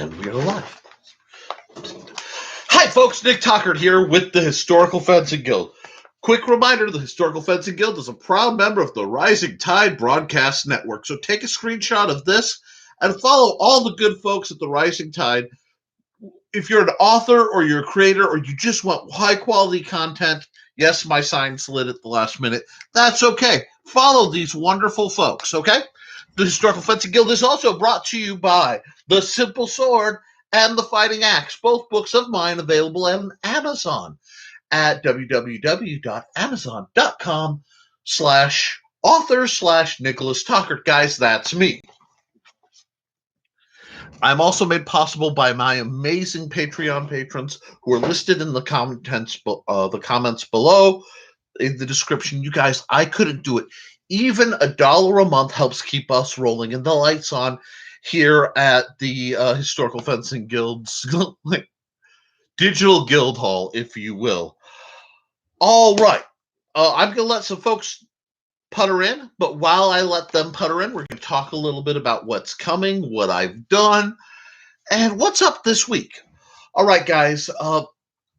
And we are live. Hi, folks. Nick Tockert here with the Historical Fencing Guild. Quick reminder, the Historical Fencing Guild is a proud member of the Rising Tide Broadcast Network. So take a screenshot of this and follow all the good folks at the Rising Tide. If you're an author or you're a creator or you just want high-quality content, yes, my sign slid at the last minute. That's okay. Follow these wonderful folks, okay? The Historical Fencing Guild is also brought to you by The Simple Sword and The Fighting Axe, both books of mine available on Amazon at www.amazon.com/author/Nicholas Tockert. Guys, that's me. I'm also made possible by my amazing Patreon patrons who are listed in the comments below in the description. You guys, I couldn't do it. Even $1 a month helps keep us rolling and the lights on here at the Historical Fencing Guild's digital guild hall, if you will. All right. I'm going to let some folks putter in, but while I let them putter in, we're going to talk a little bit about what's coming, what I've done, and what's up this week. All right, guys.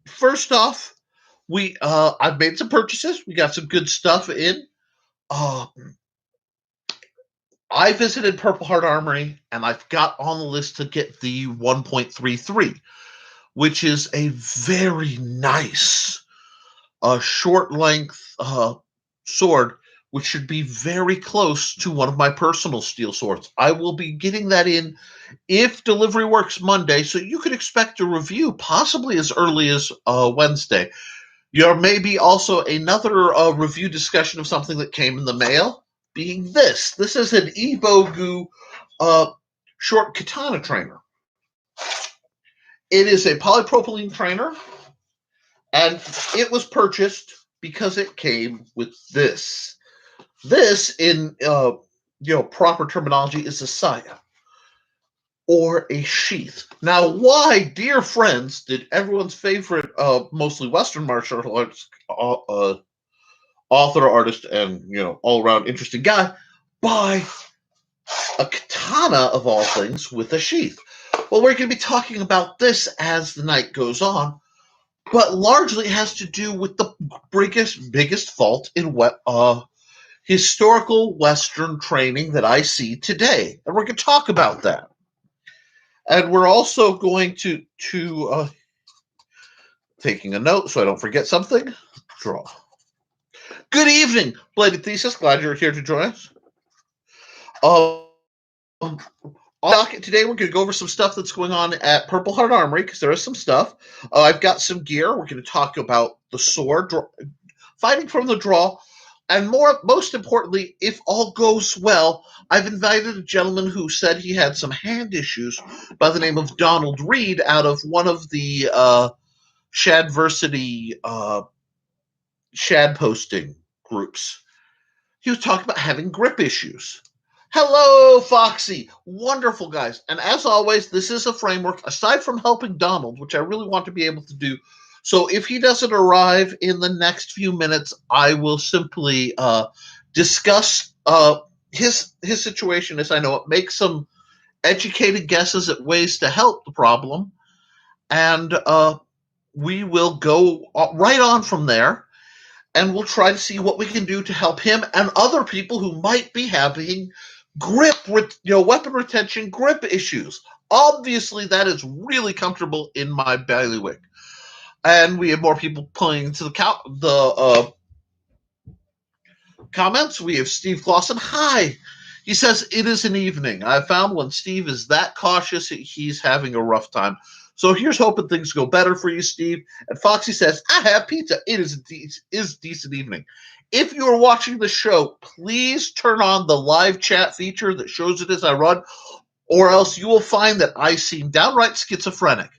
First off, I've made some purchases. We got some good stuff in. I visited Purple Heart Armory, and I've got on the list to get the 1.33, which is a very nice short-length sword, which should be very close to one of my personal steel swords. I will be getting that in if delivery works Monday, so you could expect a review possibly as early as Wednesday. There may be also another review discussion of something that came in the mail, being this. This is an Ibogu short katana trainer. It is a polypropylene trainer, and it was purchased because it came with this. This, in proper terminology, is a saya, or a sheath. Now, why, dear friends, did everyone's favorite, mostly Western martial arts author, artist, and all-around interesting guy buy a katana of all things with a sheath? Well, we're going to be talking about this as the night goes on, but largely it has to do with the biggest fault in historical Western training that I see today, and we're going to talk about that. And we're also going to taking a note so I don't forget something. Draw. Good evening, Bladed Thesis. Glad you're here to join us. On docket today, we're going to go over some stuff that's going on at Purple Heart Armory, because there is some stuff. I've got some gear. We're going to talk about the sword, fighting from the draw, and most importantly, if all goes well, I've invited a gentleman who said he had some hand issues by the name of Ronald Riehn out of one of the Shadversity Shad posting groups. He was talking about having grip issues. Hello, Foxy. Wonderful, guys. And as always, this is a framework, aside from helping Donald, which I really want to be able to do. So if he doesn't arrive in the next few minutes, I will simply discuss his situation as I know it, make some educated guesses at ways to help the problem, and we will go right on from there, and we'll try to see what we can do to help him and other people who might be having weapon retention grip issues. Obviously, that is really comfortable in my bailiwick. And we have more people pulling into the comments. We have Steve Clausen. Hi. He says, it is an evening. I found when Steve is that cautious, he's having a rough time. So here's hoping things go better for you, Steve. And Foxy says, I have pizza. It is a decent evening. If you are watching the show, please turn on the live chat feature that shows it as I run, or else you will find that I seem downright schizophrenic.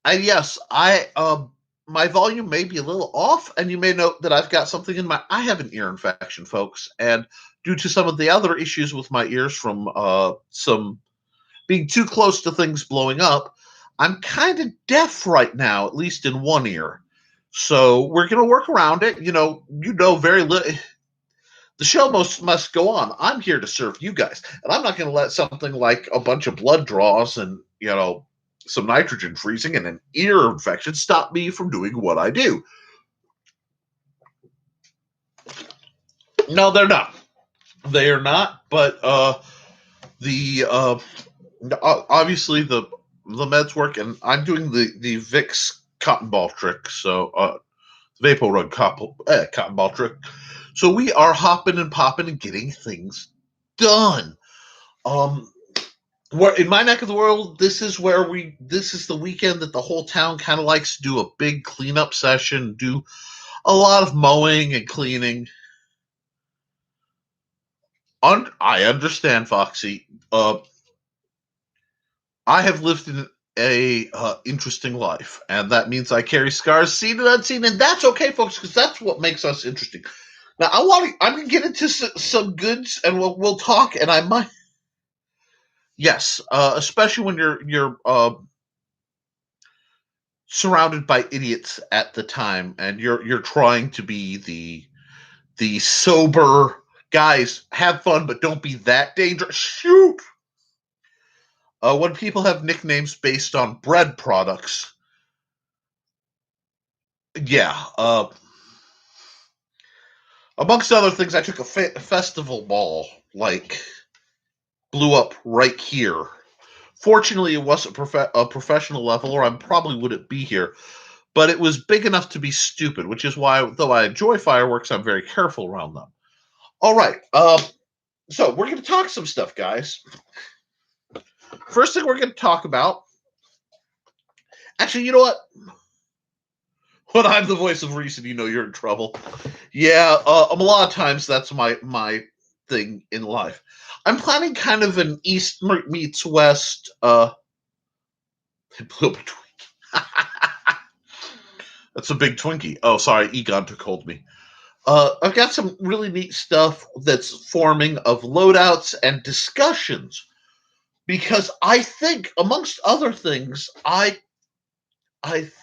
And yes, my volume may be a little off, and you may note that I've got something in I have an ear infection, folks, and due to some of the other issues with my ears from some being too close to things blowing up, I'm kind of deaf right now, at least in one ear. So we're going to work around it. Very little. The show must go on. I'm here to serve you guys, and I'm not going to let something like a bunch of blood draws and some nitrogen freezing and an ear infection stop me from doing what I do. No, they're not. They are not. But obviously the meds work, and I'm doing the Vicks cotton ball trick. So Vapor Rub cotton ball trick. So we are hopping and popping and getting things done. Where in my neck of the world, this is the weekend that the whole town kind of likes to do a big cleanup session, do a lot of mowing and cleaning. I understand, Foxy. I have lived in a interesting life, and that means I carry scars seen and unseen, and that's okay, folks, because that's what makes us interesting. Now, I'm going to get into some goods, and we'll talk, and I might, yes, especially when you're surrounded by idiots at the time, and you're trying to be the sober guys. Have fun, but don't be that dangerous. Shoot. When people have nicknames based on bread products, yeah. Amongst other things, I took a festival ball, blew up right here. Fortunately, it wasn't a professional level, or I probably wouldn't be here. But it was big enough to be stupid, which is why, though I enjoy fireworks, I'm very careful around them. All right. So we're going to talk some stuff, guys. First thing we're going to talk about. Actually, you know what? When I'm the voice of reason, you know you're in trouble. Yeah, a lot of times that's my thing in life. I'm planning kind of an East meets West. That's a big Twinkie. Oh, sorry, Egon took hold of me. I've got some really neat stuff that's forming of loadouts and discussions, because I think, amongst other things, I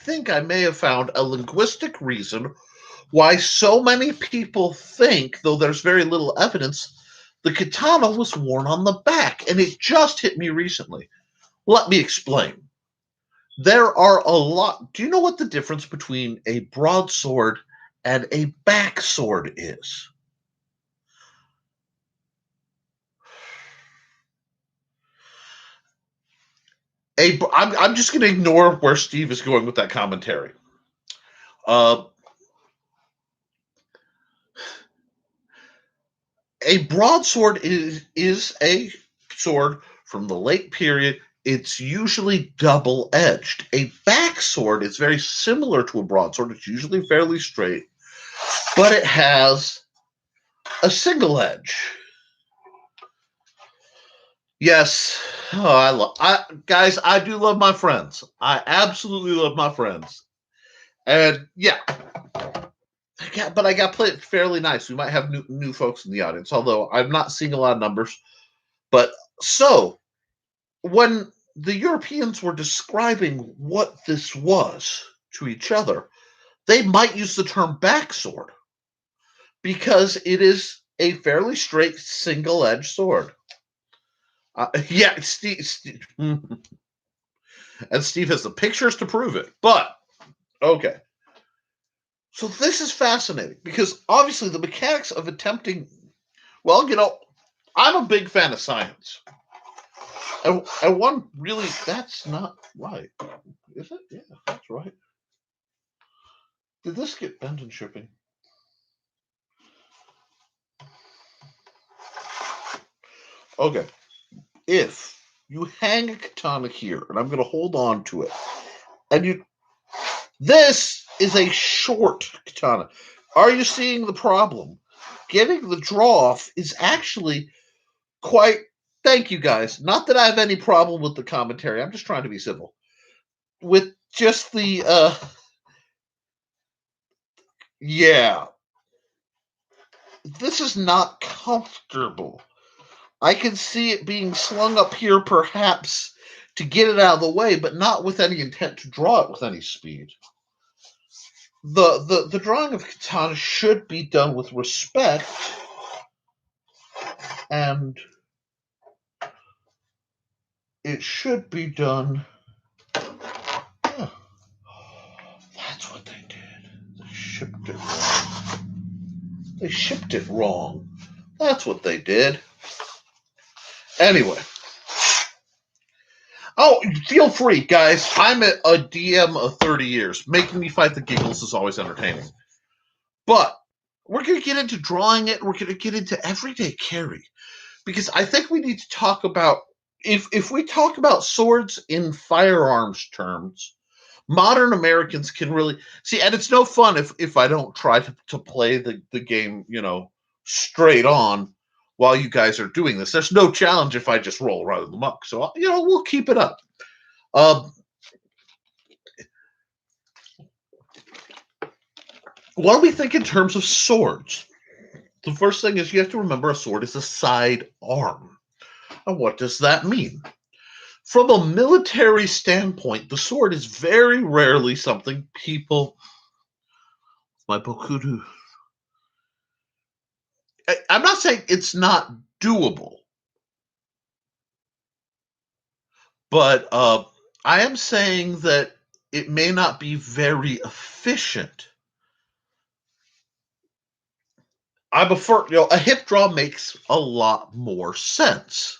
think I may have found a linguistic reason why so many people think, though there's very little evidence, the katana was worn on the back, and it just hit me recently. Let me explain. There are a lot. Do you know what the difference between a broadsword and a backsword is? I'm just going to ignore where Steve is going with that commentary. A broadsword is a sword from the late period. It's usually double-edged. A backsword is very similar to a broadsword. It's usually fairly straight, but it has a single edge. Yes. Guys, I do love my friends. I absolutely love my friends. And yeah, but I got played fairly nice. We might have new folks in the audience, although I'm not seeing a lot of numbers. But so, when the Europeans were describing what this was to each other, they might use the term backsword, because it is a fairly straight single-edged sword. Yeah, Steve and Steve has the pictures to prove it. But okay, so this is fascinating, because obviously the mechanics of attempting, well, I'm a big fan of science. And one really, that's not right, is it? Yeah, that's right. Did this get bent in shipping? Okay. If you hang a katana here, and I'm going to hold on to it, and this is a short katana. Are you seeing the problem? Getting the draw off is actually quite. Thank you, guys. Not that I have any problem with the commentary. I'm just trying to be civil. With just the yeah, this is not comfortable. I can see it being slung up here, perhaps to get it out of the way, but not with any intent to draw it with any speed. The drawing of katana should be done with respect and it should be done. Yeah. That's what they did. They shipped it wrong. They shipped it wrong. That's what they did. Anyway. Oh, feel free, guys. I'm a DM of 30 years. Making me fight the giggles is always entertaining. But we're going to get into drawing it. We're going to get into everyday carry. Because I think we need to talk about, if we talk about swords in firearms terms, modern Americans can really see, and it's no fun if I don't try to play the game, straight on while you guys are doing this. There's no challenge if I just roll right in the muck. So, we'll keep it up. What do we think in terms of swords? The first thing is you have to remember a sword is a side arm. And what does that mean? From a military standpoint, the sword is very rarely something people. My Bokudu. I'm not saying it's not doable, but I am saying that it may not be very efficient. I prefer, a hip draw makes a lot more sense.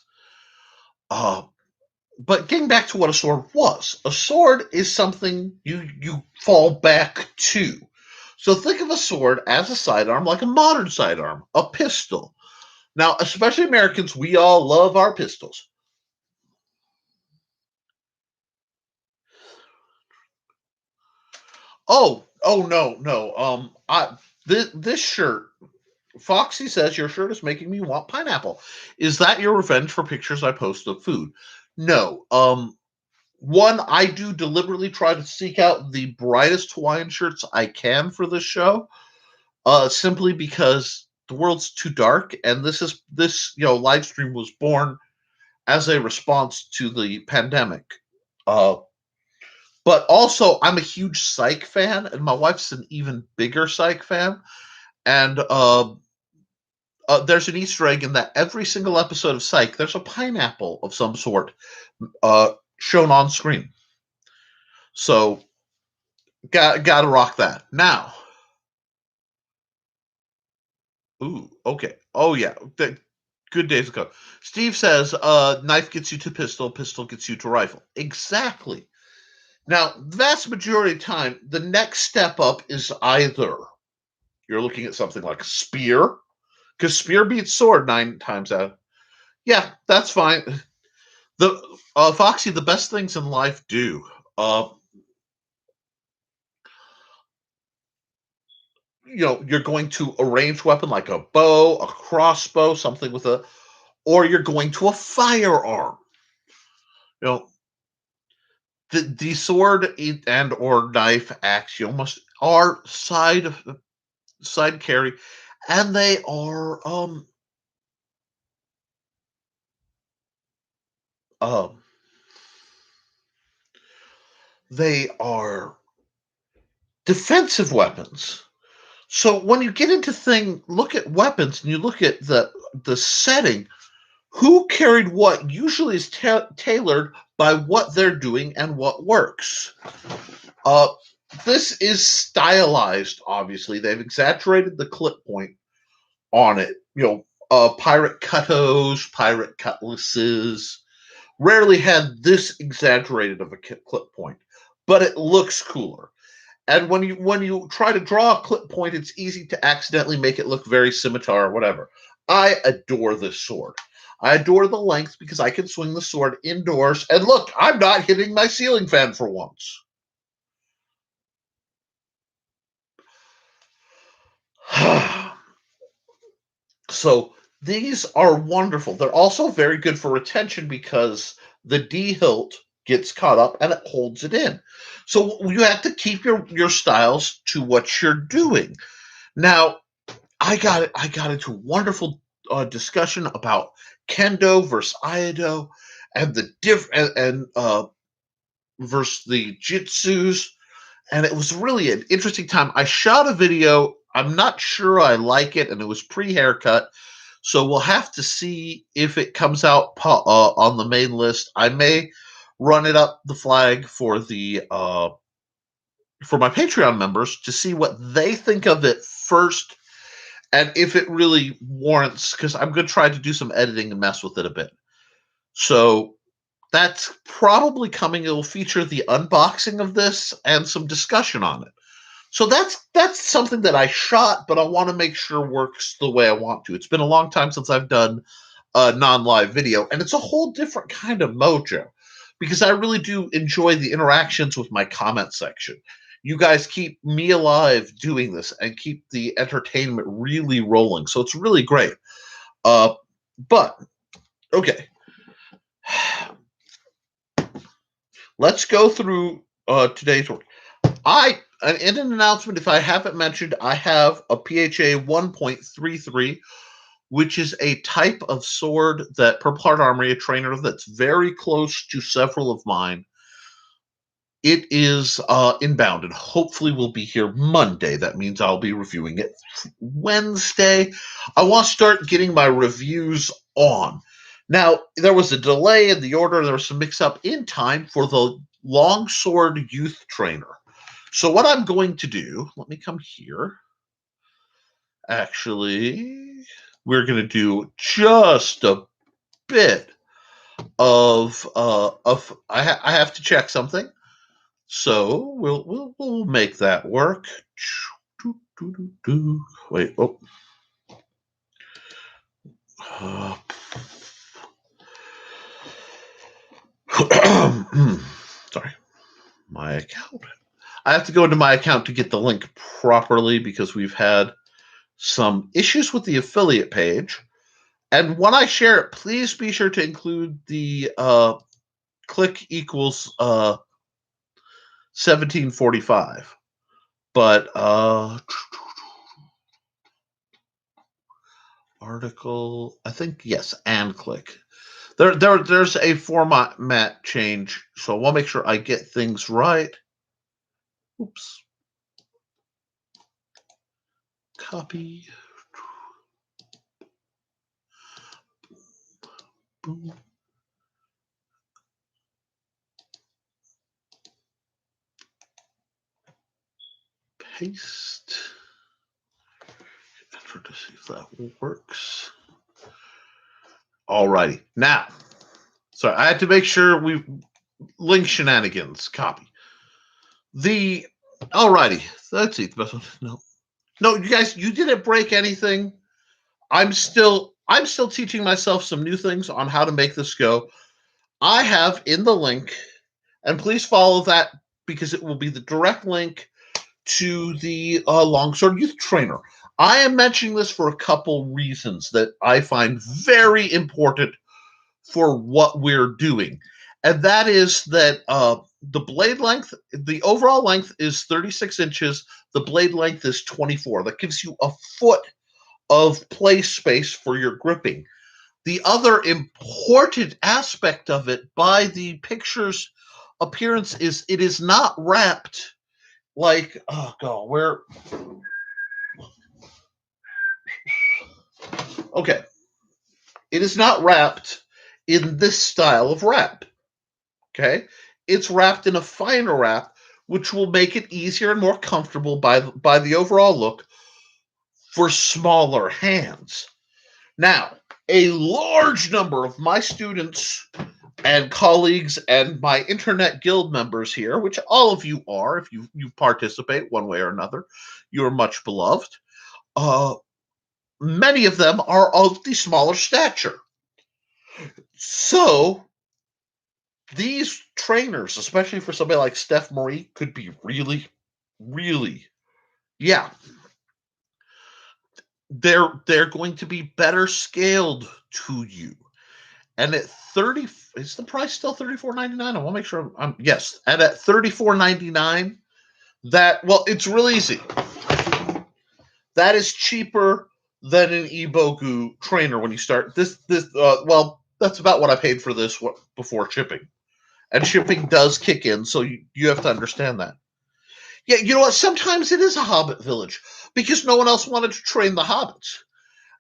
But getting back to what a sword was, a sword is something you fall back to. So think of a sword as a sidearm, like a modern sidearm, a pistol. Now, especially Americans, we all love our pistols. Oh no. This shirt, Foxy says your shirt is making me want pineapple. Is that your revenge for pictures I post of food? No. One, I do deliberately try to seek out the brightest Hawaiian shirts I can for this show, simply because the world's too dark, and this live stream was born as a response to the pandemic. But also, I'm a huge Psych fan, and my wife's an even bigger Psych fan. And there's an Easter egg in that every single episode of Psych, there's a pineapple of some sort shown on screen. So, gotta rock that. Now, ooh, okay. Oh, yeah. Good days ago. Steve says, knife gets you to pistol, pistol gets you to rifle. Exactly. Now, vast majority of the time, the next step up is either you're looking at something like a spear, because spear beats sword 9 times out. Yeah, that's fine. The Foxy, the best things in life do. You're going to a ranged weapon like a bow, a crossbow, something with or you're going to a firearm. The sword and or knife axe, are side carry, and they are they are defensive weapons. So when you get into look at weapons and you look at the setting, who carried what usually is tailored by what they're doing and what works. This is stylized, obviously. They've exaggerated the clip point on it. Pirate cuttos, pirate cutlasses rarely had this exaggerated of a clip point, but it looks cooler. And when you try to draw a clip point, it's easy to accidentally make it look very scimitar or whatever. I adore this sword. I adore the length because I can swing the sword indoors. And look, I'm not hitting my ceiling fan for once. So these are wonderful. They're also very good for retention because the D hilt gets caught up and it holds it in. So you have to keep your styles to what you're doing. Now, I got into a wonderful discussion about kendo versus aido and the versus the jitsus, and it was really an interesting time. I shot a video. I'm not sure I like it, and it was pre-haircut, So we'll have to see if it comes out on the main list. I may run it up the flag for the for my Patreon members to see what they think of it first, and if it really warrants, because I'm going to try to do some editing and mess with it a bit. So that's probably coming. It will feature the unboxing of this and some discussion on it. So that's something that I shot, but I want to make sure works the way I want to. It's been a long time since I've done a non-live video, and it's a whole different kind of mojo because I really do enjoy the interactions with my comment section. You guys keep me alive doing this and keep the entertainment really rolling, so it's really great. But okay, let's go through today's work. In an announcement, if I haven't mentioned, I have a PHA 1.33, which is a type of sword that Purple Heart Armory, a trainer that's very close to several of mine. It is inbound and hopefully will be here Monday. That means I'll be reviewing it Wednesday. I want to start getting my reviews on. Now, there was a delay in the order. There was some mix-up in time for the Longsword Youth Trainer. So what I'm going to do, let me come here. Actually, we're going to do just a bit of I have to check something. So we'll make that work. Wait, oh. Sorry, my account. I have to go into my account to get the link properly because we've had some issues with the affiliate page. And when I share it, please be sure to include the click equals 1745. But article, I think, yes, and click. There's a format change, so I want to make sure I get things right. Oops. Copy. Boom. Paste. Enter to see if that works. Alrighty. Now, sorry, I had to make sure we link shenanigans. Copy. Alrighty. Let's see. The best one. No, you guys, you didn't break anything. I'm still teaching myself some new things on how to make this go. I have in the link, and please follow that because it will be the direct link to the Longsword Youth Trainer. I am mentioning this for a couple reasons that I find very important for what we're doing. And that is that the blade length, the overall length is 36 inches. The blade length is 24. That gives you a foot of play space for your gripping. The other important aspect of it, by the picture's appearance, is it is not wrapped like, oh god, where? Okay. It is not wrapped in this style of wrap. Okay? It's wrapped in a finer wrap, which will make it easier and more comfortable by the overall look for smaller hands. Now, a large number of my students and colleagues and my internet guild members here, which all of you are, if you participate one way or another, you are much beloved. Many of them are of the smaller stature. So these trainers, especially for somebody like Stef Mari, could be really, really, yeah. They're going to be better scaled to you. And at 30, is the price still $34.99? I want to make sure yes. And at $34.99, it's really easy. That is cheaper than an Ibogu trainer when you start this. That's about what I paid for this before shipping. And shipping does kick in, so you have to understand that. Yeah, you know what? Sometimes it is a hobbit village because no one else wanted to train the hobbits.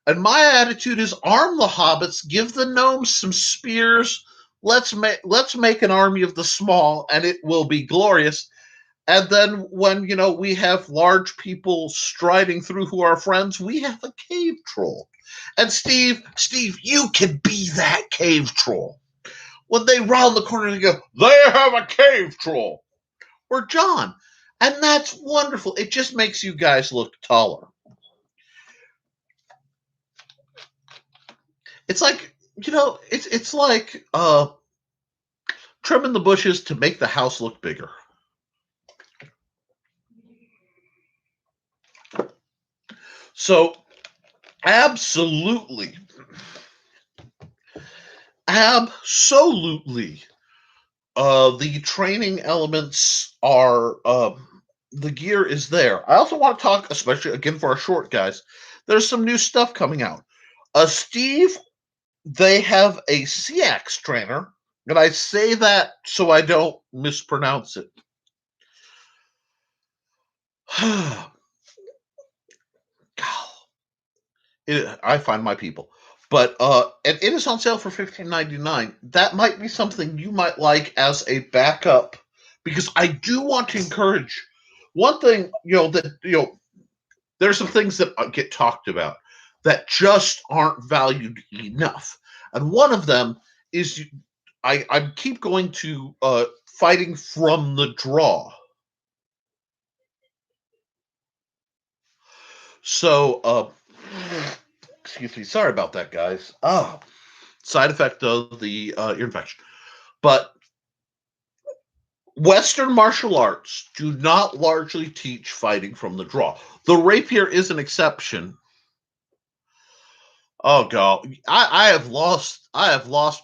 And my attitude is arm the hobbits, give the gnomes some spears. Let's make an army of the small, and it will be glorious. And then when we have large people striding through who are friends, we have a cave troll. And Steve, you can be that cave troll. When they round the corner and go, they have a cave troll. Or John. And that's wonderful. It just makes you guys look taller. It's like, it's like trimming the bushes to make the house look bigger. So, absolutely, the training elements are, the gear is there. I also want to talk, especially again for our short guys, there's some new stuff coming out. Steve, they have a CX trainer, and I say that so I don't mispronounce it. I find my people. But and it is on sale for $15.99. That might be something you might like as a backup, because I do want to encourage one thing. There's some things that get talked about that just aren't valued enough, and one of them is I keep going to fighting from the draw. So, excuse me, sorry about that, guys. Side effect of the ear infection. But Western martial arts do not largely teach fighting from the draw. The rapier is an exception. Oh god, I have lost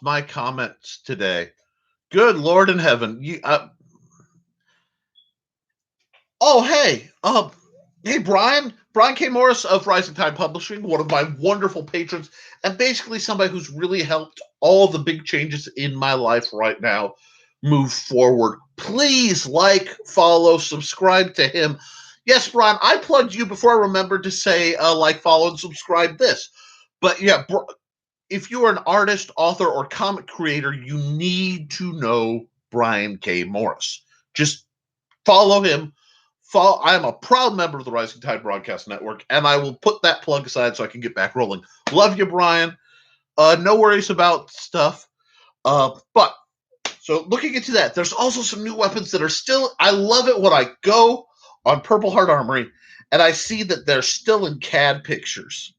my comments today. Good Lord in heaven! Oh hey Brian K. Morris of Risingtide Publishing, one of my wonderful patrons, and basically somebody who's really helped all the big changes in my life right now move forward. Please like, follow, subscribe to him. Yes, Brian, I plugged you before I remembered to say like, follow, and subscribe this. But yeah, if you are an artist, author, or comic creator, you need to know Brian K. Morris. Just follow him. I am a proud member of the Rising Tide Broadcast Network, and I will put that plug aside so I can get back rolling. Love you, Brian. No worries about stuff. But so looking into that, there's also some new weapons that are still. I love it when I go on Purple Heart Armory and I see that they're still in CAD pictures.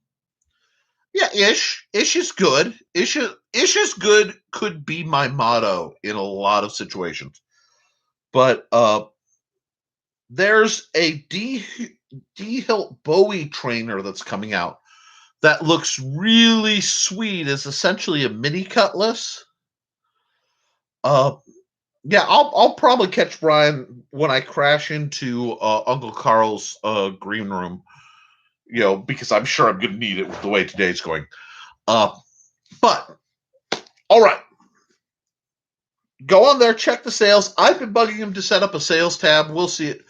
Yeah, ish is good. Ish is good could be my motto in a lot of situations. But there's a D Hilt Bowie trainer that's coming out that looks really sweet. It's essentially a mini cutlass. Yeah, I'll probably catch Brian when I crash into Uncle Carl's green room, because I'm sure I'm going to need it with the way today's going. But all right, go on there, check the sales. I've been bugging him to set up a sales tab. We'll see it.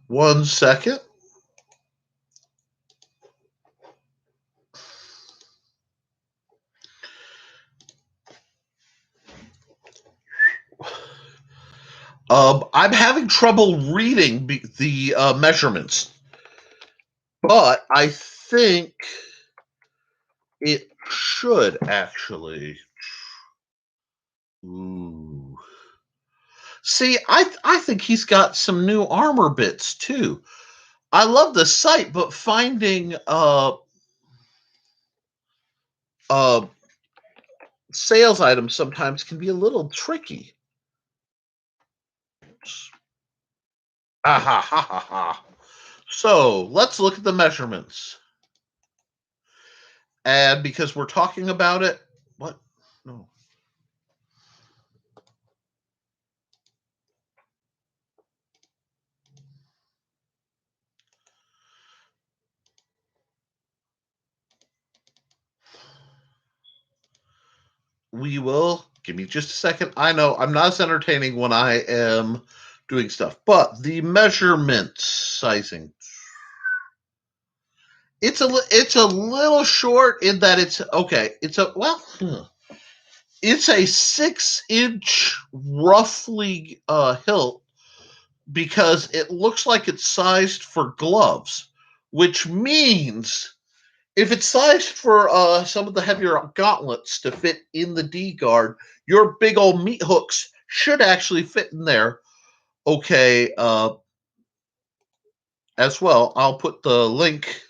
One second. I'm having trouble reading the measurements, but I think it should actually. Ooh. See, I think he's got some new armor bits too. I love the site, but finding sales items sometimes can be a little tricky. Ah ha ha ha ha. So let's look at the measurements. And because we're talking about it, what? No. We will Give me just a second. I know I'm not as entertaining when I am doing stuff, but the measurement sizing. It's a little short in that it's okay. It's a 6-inch roughly hilt because it looks like it's sized for gloves, which means if it's sized for some of the heavier gauntlets to fit in the D guard, your big old meat hooks should actually fit in there. Okay, as well. I'll put the link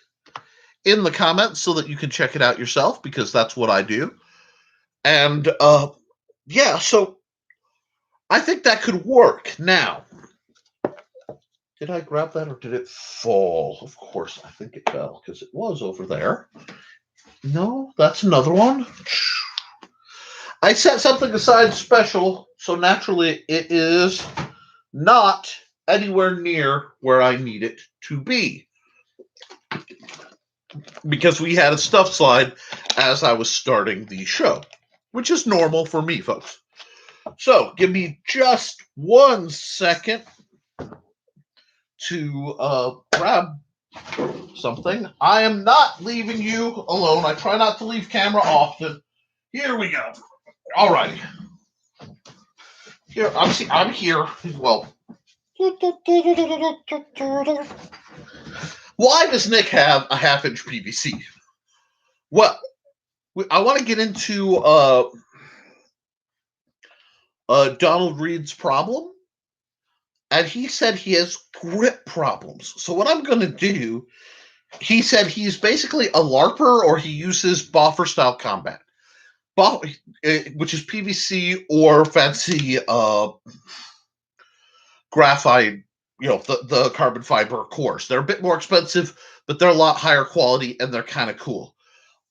in the comments so that you can check it out yourself because that's what I do. And yeah, so I think that could work. Now, did I grab that or did it fall? Of course, I think it fell because it was over there. No, that's another one. I set something aside special, so naturally it is not anywhere near where I need it to be. Because we had a stuff slide as I was starting the show, which is normal for me, folks. So give me just 1 second to grab something. I am not leaving you alone. I try not to leave camera often. Here we go. All righty. Here, I'm here. Well, why does Nick have a 1/2-inch PVC? Well, I want to get into Donald Ried's problem. And he said he has grip problems. So what I'm going to do, he said he's basically a LARPer or he uses Boffer-style combat, which is PVC or fancy graphite, the carbon fiber cores. They're a bit more expensive, but they're a lot higher quality and they're kind of cool.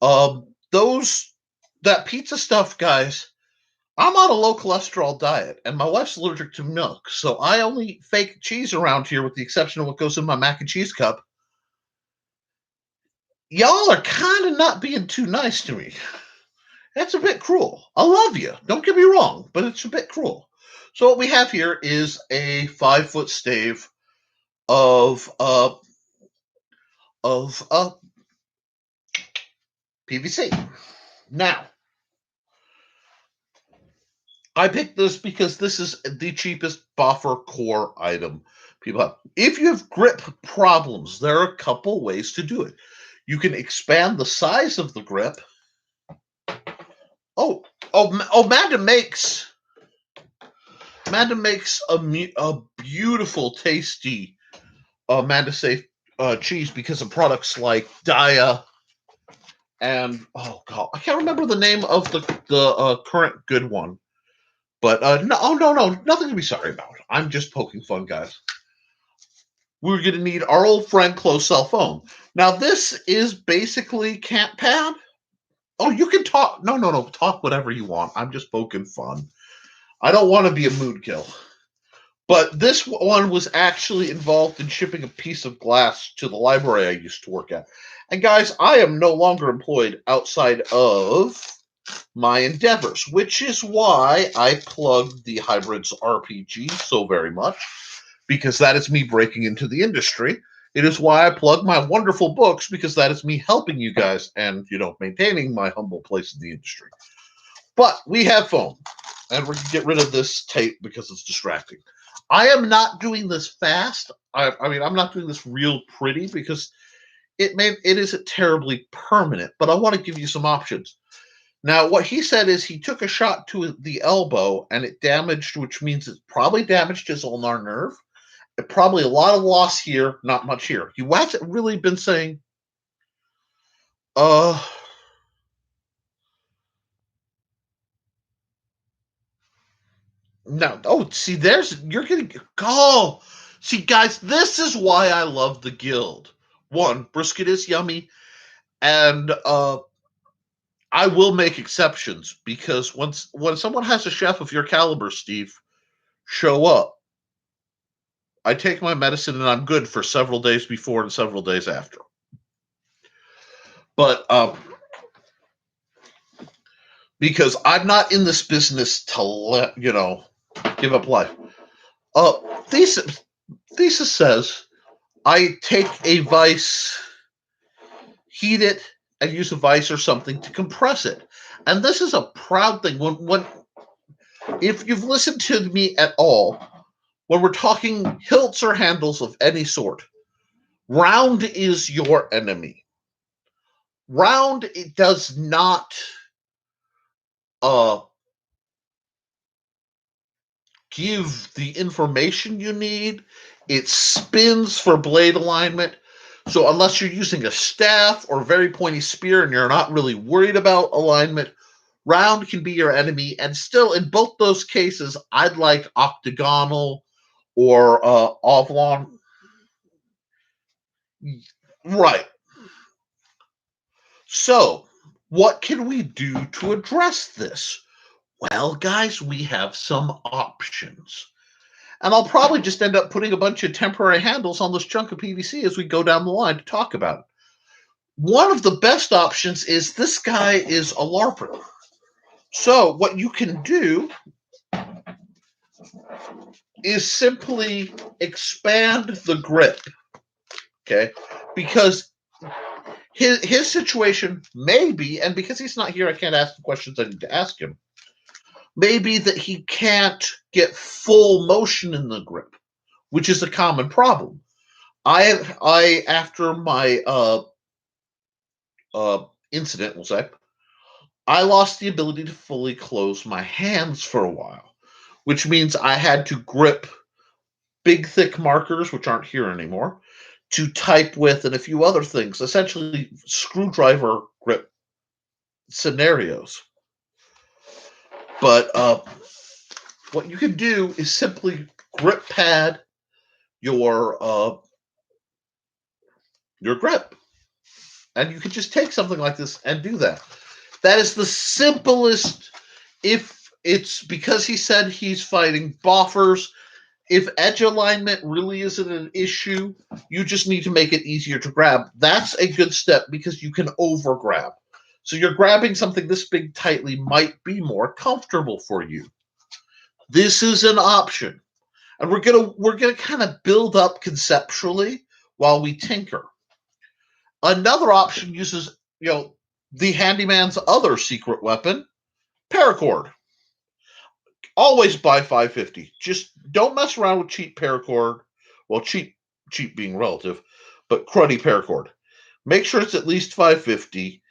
That pizza stuff, guys, I'm on a low cholesterol diet, and my wife's allergic to milk, so I only eat fake cheese around here with the exception of what goes in my mac and cheese cup. Y'all are kind of not being too nice to me. That's a bit cruel. I love you. Don't get me wrong, but it's a bit cruel. So what we have here is a 5-foot stave of PVC. Now, I picked this because this is the cheapest boffer core item people have. If you have grip problems, there are a couple ways to do it. You can expand the size of the grip. Amanda makes a beautiful, tasty Amanda Safe cheese because of products like Daya and I can't remember the name of the current good one. But no, nothing to be sorry about. I'm just poking fun, guys. We're going to need our old friend closed cell phone. Now, this is basically Camp Pad. Oh, you can talk. No, talk whatever you want. I'm just poking fun. I don't want to be a mood kill. But this one was actually involved in shipping a piece of glass to the library I used to work at. And guys, I am no longer employed outside of my endeavors, which is why I plugged the Hybrids RPG so very much, because that is me breaking into the industry. It is why I plug my wonderful books, because that is me helping you guys and, maintaining my humble place in the industry. But we have phone, and we're going to get rid of this tape because it's distracting. I am not doing this fast. I'm not doing this real pretty because it isn't terribly permanent, but I want to give you some options. Now, what he said is he took a shot to the elbow and it damaged, which means it probably damaged his ulnar nerve. Probably a lot of loss here, not much here. He hasn't really been saying, no. Oh, see, you're getting, see, guys, this is why I love the guild. One, brisket is yummy, and I will make exceptions because when someone has a chef of your caliber, Steve, show up, I take my medicine and I'm good for several days before and several days after. But because I'm not in this business to let, give up life. Thesis says, I take a vice, heat it, and use a vice or something to compress it. And this is a proud thing. If you've listened to me at all, when we're talking hilts or handles of any sort, round is your enemy. Round, it does not give the information you need. It spins for blade alignment. So unless you're using a staff or a very pointy spear and you're not really worried about alignment, round can be your enemy. And still, in both those cases, I'd like octagonal or oblong. Right. So, what can we do to address this? Well, guys, we have some options. And I'll probably just end up putting a bunch of temporary handles on this chunk of PVC as we go down the line to talk about it. One of the best options is this guy is a LARPer. So what you can do is simply expand the grip, okay? Because his situation may be, and because he's not here, I can't ask the questions I need to ask him, maybe that he can't get full motion in the grip, which is a common problem. I after my incident, we'll say, I lost the ability to fully close my hands for a while, which means I had to grip big, thick markers, which aren't here anymore, to type with and a few other things, essentially screwdriver grip scenarios. But what you can do is simply grip pad your grip. And you can just take something like this and do that. That is the simplest. If it's because he said he's fighting boffers, if edge alignment really isn't an issue, you just need to make it easier to grab. That's a good step because you can over grab. So you're grabbing something this big tightly might be more comfortable for you. This is an option. And we're gonna kind of build up conceptually while we tinker. Another option uses, the handyman's other secret weapon, paracord. Always buy 550. Just don't mess around with cheap paracord. Well, cheap being relative, but cruddy paracord. Make sure it's at least 550.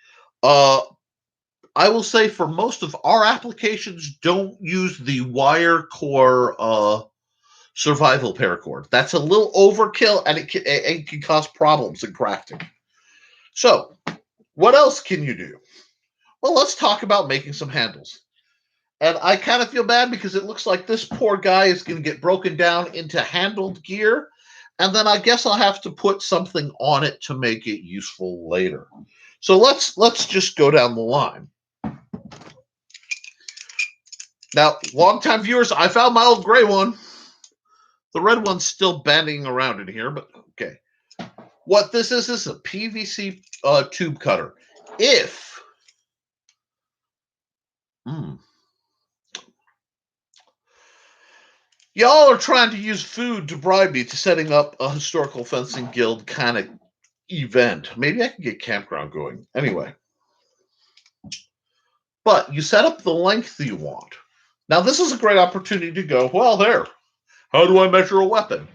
I will say for most of our applications, don't use the wire core survival paracord. That's a little overkill, and it can cause problems in crafting. So, what else can you do? Well, let's talk about making some handles. And I kind of feel bad because it looks like this poor guy is going to get broken down into handled gear. And then I guess I'll have to put something on it to make it useful later. So let's just go down the line. Now, longtime viewers, I found my old gray one. The red one's still bending around in here, but okay. What this is a PVC tube cutter. If y'all are trying to use food to bribe me to setting up a historical fencing guild kind of event, maybe I can get campground going. Anyway. But you set up the length you want. Now, this is a great opportunity to go, well, there. How do I measure a weapon?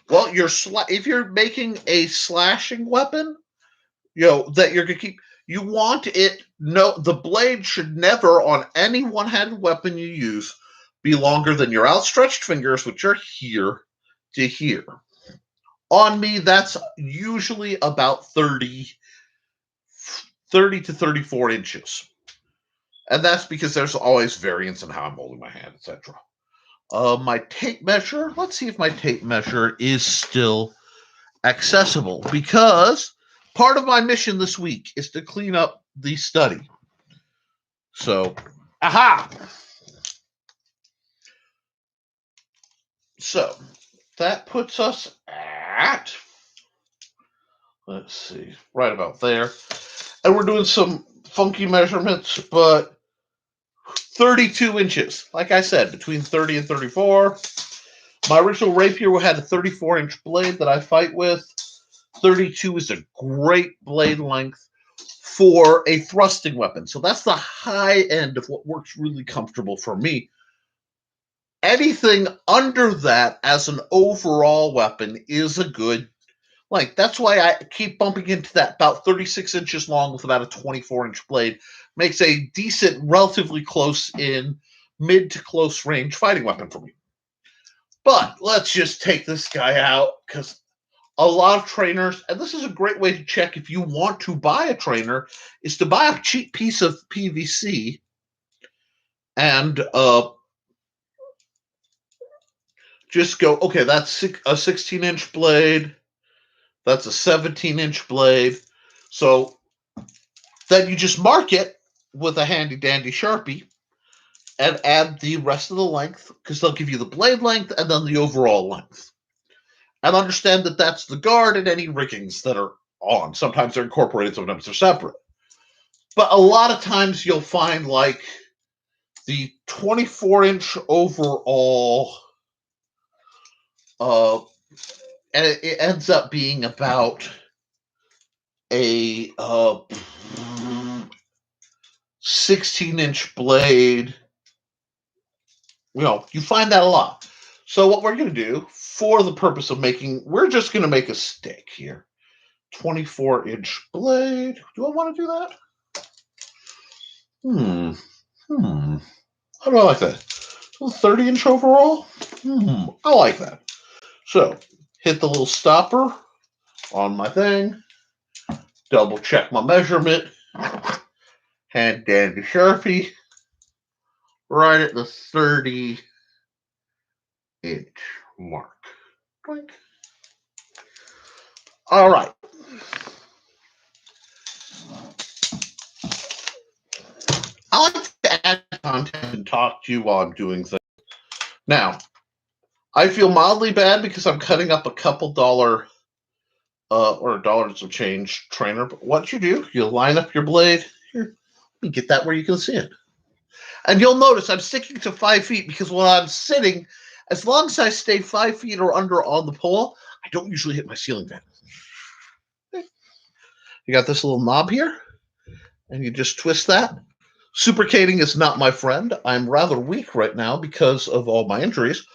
Well, if you're making a slashing weapon, that you're going to keep, you want it, the blade should never, on any one-handed weapon you use, be longer than your outstretched fingers, which are here to here. On me, that's usually about 30 to 34 inches. And that's because there's always variance in how I'm holding my hand, etc. My tape measure, let's see if my tape measure is still accessible, because part of my mission this week is to clean up the study. So, aha! So, that puts us at, let's see, right about there. And we're doing some funky measurements, but 32 inches. Like I said, between 30 and 34. My original rapier had a 34-inch blade that I fight with. 32 is a great blade length for a thrusting weapon. So that's the high end of what works really comfortable for me. Anything under that as an overall weapon is a good length. That's why I keep bumping into that. About 36 inches long with about a 24-inch blade makes a decent, relatively close in, mid to close range fighting weapon for me. But let's just take this guy out, because a lot of trainers, and this is a great way to check if you want to buy a trainer, is to buy a cheap piece of PVC and just go, okay, that's a 16-inch blade, that's a 17-inch blade. So then you just mark it with a handy-dandy Sharpie and add the rest of the length, because they'll give you the blade length and then the overall length. And understand that that's the guard and any riggings that are on. Sometimes they're incorporated, sometimes they're separate. But a lot of times you'll find like the 24-inch overall, and it ends up being about a 16-inch blade. You know, you find that a lot. So what we're going to do, for the purpose of making, we're just going to make a stick here. 24-inch blade. Do I want to do that? How do I like that? 30-inch overall? I like that. So, hit the little stopper on my thing. Double check my measurement. Hand dandy Sharpie. Right at the 30-inch mark. Blink. All right. I like to add content and talk to you while I'm doing things. Now, I feel mildly bad because I'm cutting up a couple dollar or dollars of change trainer. But what you do, you line up your blade. Here, let me get that where you can see it. And you'll notice I'm sticking to 5 feet because when I'm sitting, as long as I stay 5 feet or under on the pole, I don't usually hit my ceiling fan. You got this little knob here, and you just twist that. Supercating is not my friend. I'm rather weak right now because of all my injuries.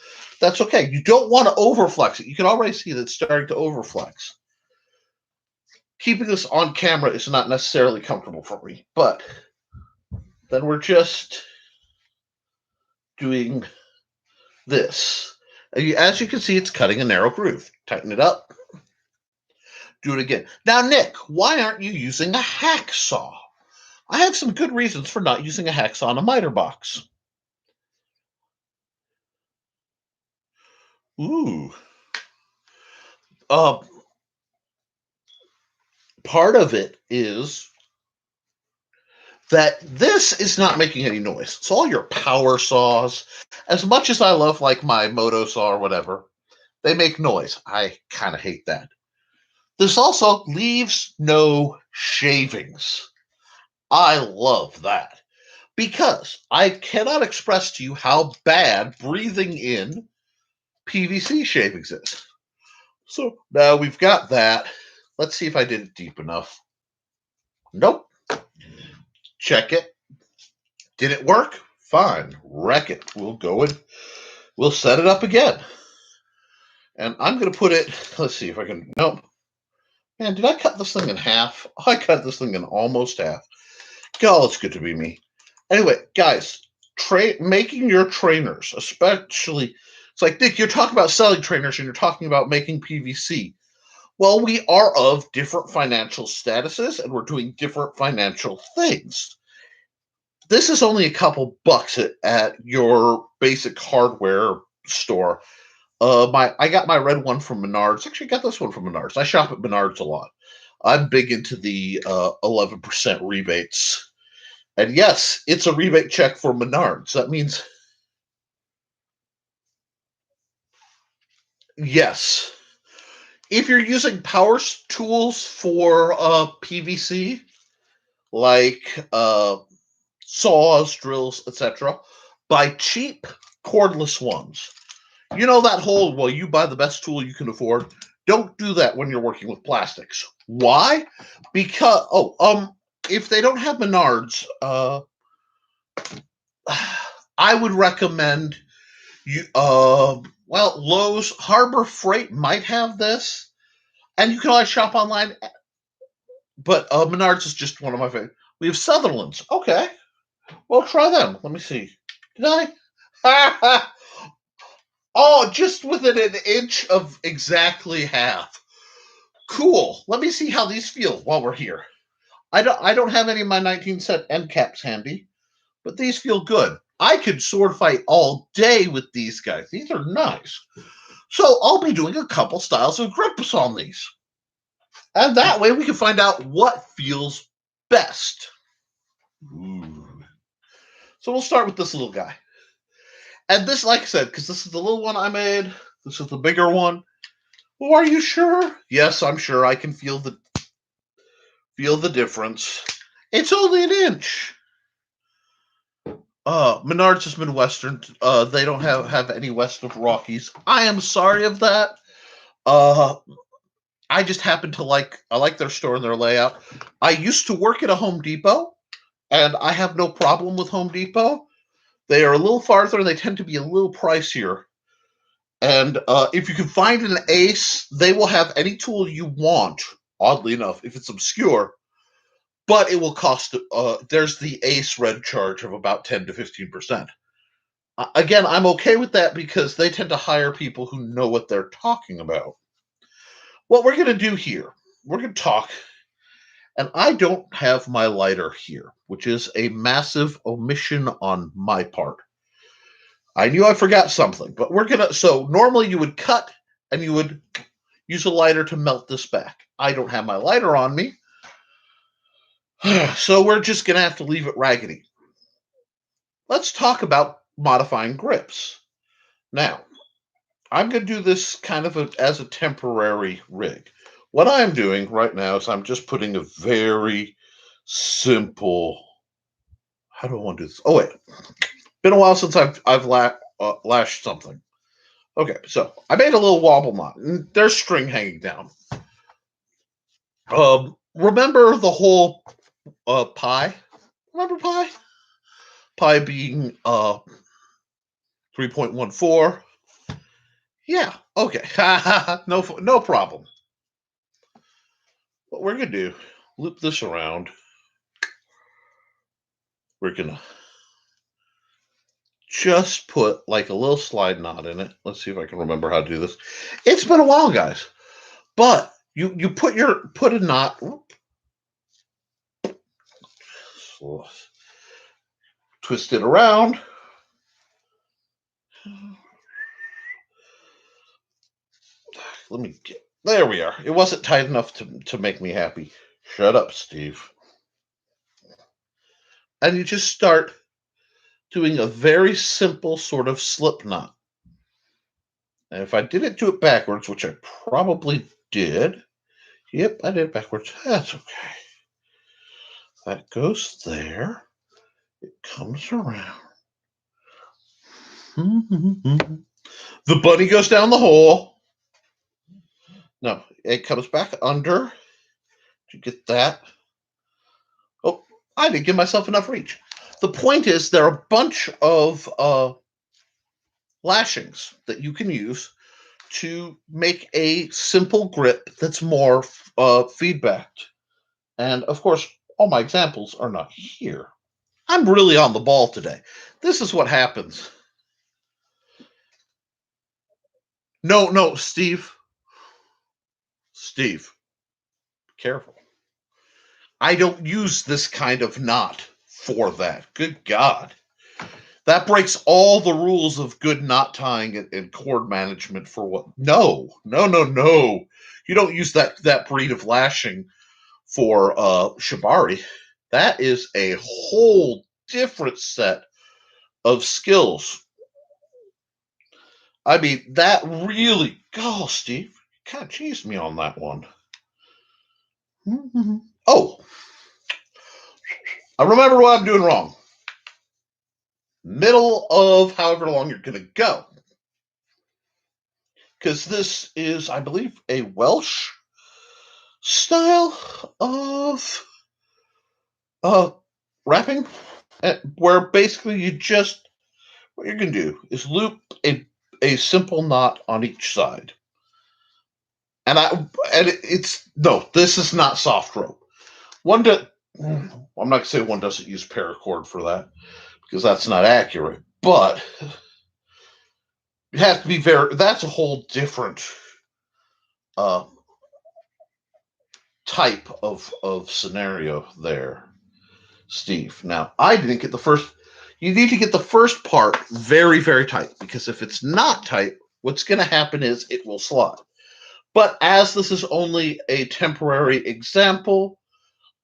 That's okay. You don't want to overflex it. You can already see that it's starting to overflex. Keeping this on camera is not necessarily comfortable for me, but then we're just doing this. As you can see, it's cutting a narrow groove. Tighten it up. Do it again. Now, Nick, why aren't you using a hacksaw? I have some good reasons for not using a hacksaw in a miter box. Ooh. Part of it is that this is not making any noise. It's all your power saws. As much as I love like my moto saw or whatever, they make noise. I kind of hate that. This also leaves no shavings. I love that because I cannot express to you how bad breathing in PVC shavings is. So now we've got that. Let's see if I did it deep enough. Nope. Check it. Did it work? Fine. Wreck it. We'll go and we'll set it up again. And I'm going to put it, let's see if I can, nope. Man, did I cut this thing in half? I cut this thing in almost half. God, it's good to be me. Anyway, guys, making your trainers, especially, it's like, Nick, you're talking about selling trainers and you're talking about making PVC. Well, we are of different financial statuses and we're doing different financial things. This is only a couple bucks at your basic hardware store. I got my red one from Menards. Actually, I got this one from Menards. I shop at Menards a lot. I'm big into the 11% rebates. And yes, it's a rebate check for Menards. That means, yes. If you're using power tools for PVC, like saws, drills, etc. Buy cheap cordless ones. You know that whole, well, you buy the best tool you can afford. Don't do that when you're working with plastics. Why? Because, if they don't have Menards, I would recommend you, Lowe's. Harbor Freight might have this, and you can always shop online, but Menards is just one of my favorite. We have Sutherland's. Okay. Well, try them. Let me see. Did I? Oh, just within an inch of exactly half. Cool. Let me see how these feel while we're here. I don't have any of my 19-cent end caps handy, but these feel good. I could sword fight all day with these guys. These are nice. So I'll be doing a couple styles of grips on these. And that way we can find out what feels best. Ooh. So we'll start with this little guy. And this, like I said, because this is the little one I made, this is the bigger one. Well, are you sure? Yes, I'm sure. I can feel the difference. It's only an inch. Menards is Midwestern. They don't have any west of Rockies. I am sorry of that. I just happen to I like their store and their layout. I used to work at a Home Depot, and I have no problem with Home Depot. They are a little farther, and they tend to be a little pricier. And if you can find an ace, they will have any tool you want, oddly enough, if it's obscure, but it will cost, there's the ace red charge of about 10 to 15%. Again, I'm okay with that because they tend to hire people who know what they're talking about. What we're going to do here, we're going to talk, and I don't have my lighter here, which is a massive omission on my part. I knew I forgot something, but so normally you would cut and you would use a lighter to melt this back. I don't have my lighter on me, so we're just going to have to leave it raggedy. Let's talk about modifying grips. Now, I'm going to do this kind of as a temporary rig. What I'm doing right now is I'm just putting a very simple, how do I want to do this? Oh, wait. Been a while since I've lashed something. Okay, so I made a little wobble knot, and there's string hanging down. Remember the whole pi? Remember pi? Pi being 3.14. Yeah, okay. no problem. What we're going to do, loop this around. We're going to just put like a little slide knot in it. Let's see if I can remember how to do this. It's been a while, guys. But you put a knot. So twist it around. Let me get, there we are. It wasn't tight enough to make me happy. Shut up, Steve. And you just start doing a very simple sort of slip knot. And if I didn't do it backwards, which I probably did, yep, I did it backwards. That's okay. That goes there. It comes around. The bunny goes down the hole. No, it comes back under. Did you get that? Oh, I didn't give myself enough reach. The point is there are a bunch of lashings that you can use to make a simple grip that's more feedbacked. And of course, all my examples are not here. I'm really on the ball today. This is what happens. No, Steve. Steve, careful. I don't use this kind of knot for that. Good God. That breaks all the rules of good knot tying and cord management for what? No. You don't use that breed of lashing for shibari. That is a whole different set of skills. I mean, that really, oh, Steve, you can't cheese me on that one. Oh, I remember what I'm doing wrong. middle of however long you're going to go. Because this is, I believe, a Welsh style of wrapping, where basically what you're going to do is loop a simple knot on each side. This is not soft rope. I'm not going to say one doesn't use paracord for that, because that's not accurate, but you have to be that's a whole different type of scenario there, Steve. Now, I didn't get the first. You need to get the first part very, very tight, because if it's not tight, what's going to happen is it will slide. But as this is only a temporary example,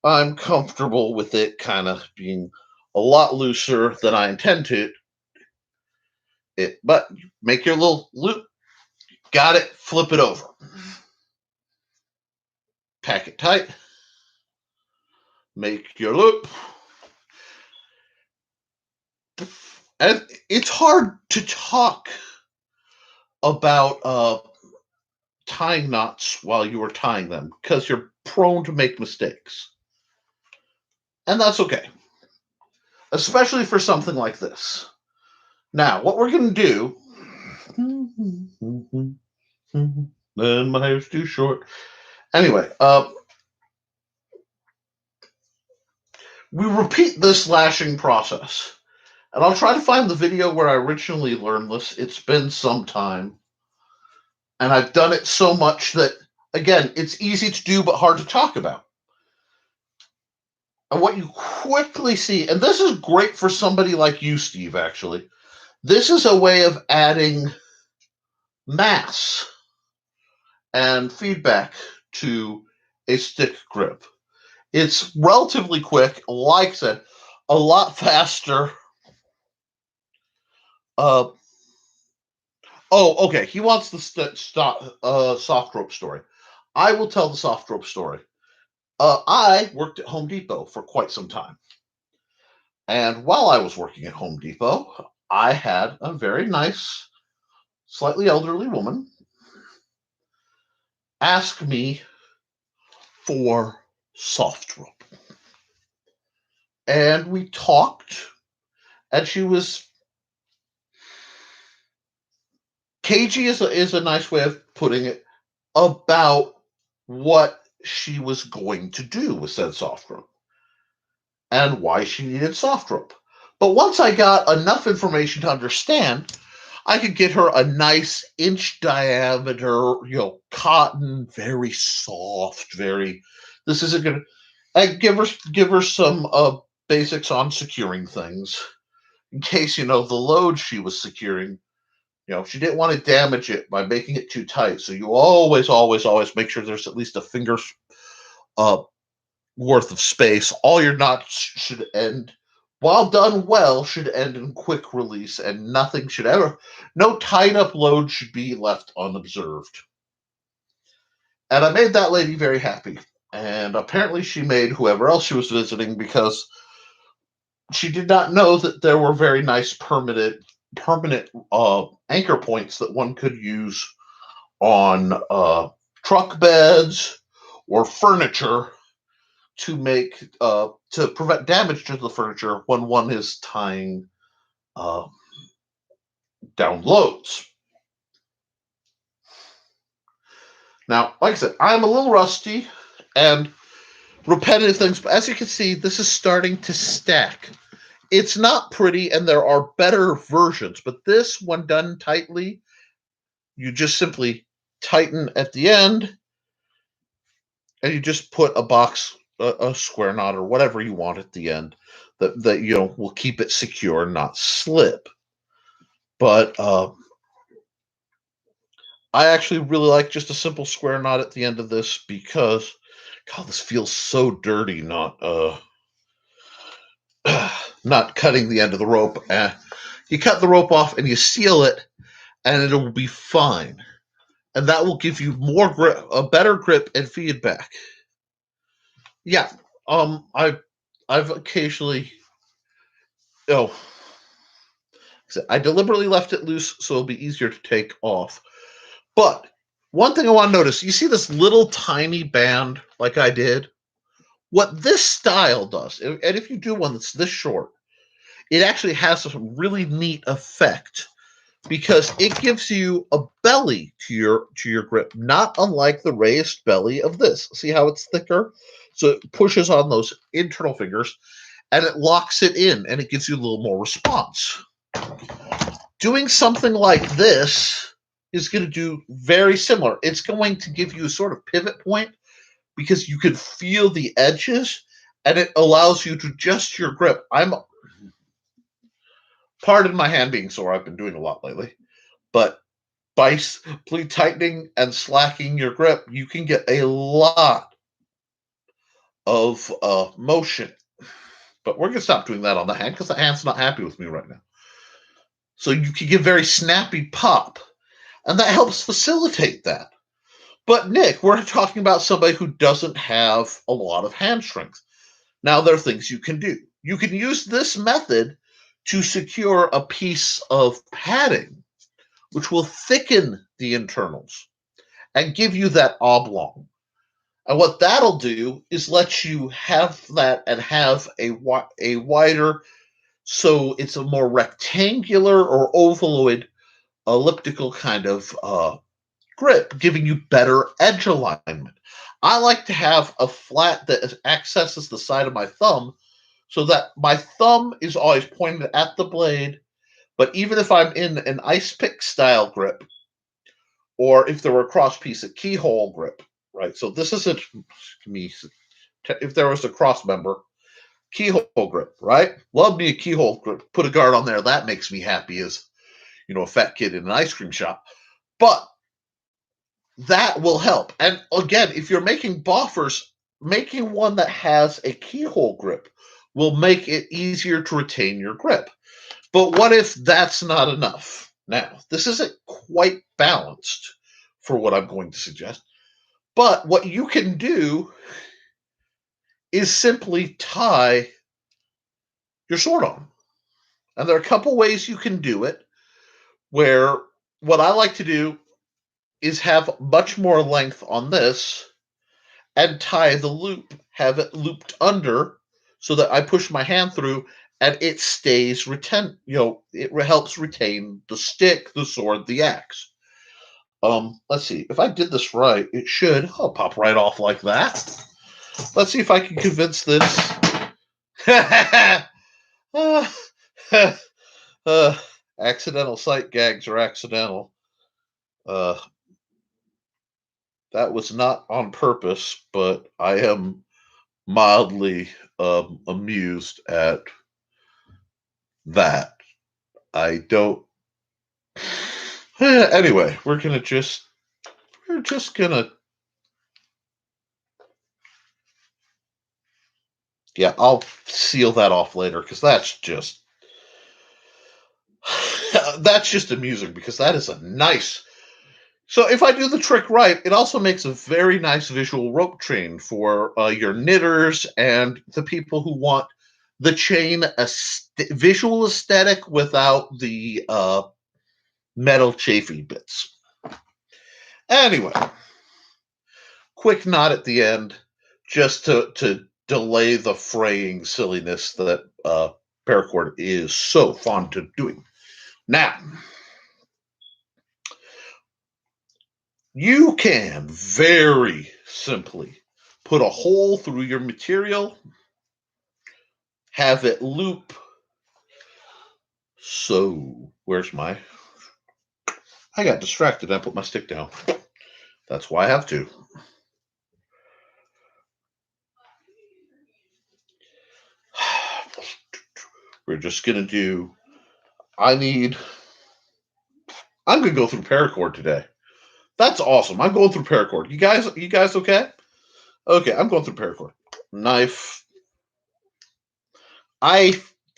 I'm comfortable with it kind of being a lot looser than I intended it. But make your little loop, got it, flip it over. Pack it tight, make your loop. And it's hard to talk about tying knots while you are tying them, because you're prone to make mistakes. And that's okay, especially for something like this. Now, what we're going to do, then my hair's too short. Anyway, we repeat this lashing process. And I'll try to find the video where I originally learned this. It's been some time. And I've done it so much that, again, it's easy to do but hard to talk about. And what you quickly see, and this is great for somebody like you, Steve, actually. This is a way of adding mass and feedback to a stick grip. It's relatively quick, like I said, a lot faster. Okay. He wants the soft rope story. I will tell the soft rope story. I worked at Home Depot for quite some time. And while I was working at Home Depot, I had a very nice, slightly elderly woman ask me for soft rope. And we talked, and she was cagey is a nice way of putting it, about what she was going to do with said soft rope and why she needed soft rope. But once I got enough information to understand, I could get her a nice inch diameter, cotton, very soft, this isn't going to give her some basics on securing things in case, the load she was securing, she didn't want to damage it by making it too tight. So you always, always, always make sure there's at least a finger's worth of space. All your knots should end, while done well, should end in quick release, and no tied up load should be left unobserved. And I made that lady very happy. And apparently she made whoever else she was visiting, because she did not know that there were very nice permanent anchor points that one could use on truck beds or furniture to prevent damage to the furniture when one is tying down loads. Now, like I said, I'm a little rusty and repetitive things, but as you can see, this is starting to stack. It's not pretty, and there are better versions, but this, when done tightly, you just simply tighten at the end, and you just put a square knot or whatever you want at the end that will keep it secure and not slip. But I actually really like just a simple square knot at the end of this, because God, this feels so dirty not not cutting the end of the rope. You cut the rope off and you seal it, and it will be fine. And that will give you more grip, a better grip and feedback. Yeah, I've occasionally, I deliberately left it loose so it'll be easier to take off. But one thing I want to notice, you see this little tiny band like I did? What this style does, and if you do one that's this short, it actually has a really neat effect because it gives you a belly to your grip, not unlike the raised belly of this. See how it's thicker? So it pushes on those internal fingers and it locks it in and it gives you a little more response. Doing something like this is going to do very similar. It's going to give you a sort of pivot point because you can feel the edges and it allows you to adjust your grip. Pardon my hand being sore. I've been doing a lot lately. But by simply tightening and slacking your grip, you can get a lot of motion. But we're going to stop doing that on the hand because the hand's not happy with me right now. So you can get very snappy pop, and that helps facilitate that. But Nick, we're talking about somebody who doesn't have a lot of hand strength. Now, there are things you can do. You can use this method to secure a piece of padding, which will thicken the internals and give you that oblong. And what that'll do is let you have that and have a wider, so it's a more rectangular or ovaloid, elliptical kind of grip, giving you better edge alignment. I like to have a flat that accesses the side of my thumb so that my thumb is always pointed at the blade, but even if I'm in an ice pick style grip, or if there were a cross piece, a keyhole grip, right? So this isn't me. If there was a cross member, keyhole grip, right? Love me a keyhole grip. Put a guard on there. That makes me happy as, a fat kid in an ice cream shop. But that will help. And again, if you're making boffers, making one that has a keyhole grip will make it easier to retain your grip. But what if that's not enough? Now, this isn't quite balanced for what I'm going to suggest. But what you can do is simply tie your sword on. And there are a couple ways you can do it, where what I like to do is have much more length on this and tie the loop, have it looped under so that I push my hand through and it stays it helps retain the stick, the sword, the axe. Let's see. If I did this right, it should pop right off like that. Let's see if I can convince this. Accidental sight gags are accidental. That was not on purpose, but I am mildly amused at that. I don't. Anyway, we're just gonna. Yeah, I'll seal that off later because that's just amusing because that is a nice. So if I do the trick right, it also makes a very nice visual rope chain for your knitters and the people who want the chain visual aesthetic without the metal chafy bits. Anyway, quick knot at the end just to delay the fraying silliness that paracord is so fond of doing. Now, you can very simply put a hole through your material, have it loop. So, I got distracted. I put my stick down. That's why I have to. We're just going to do, I'm going to go through paracord today. That's awesome. I'm going through paracord. You guys okay? Okay, I'm going through paracord. Knife.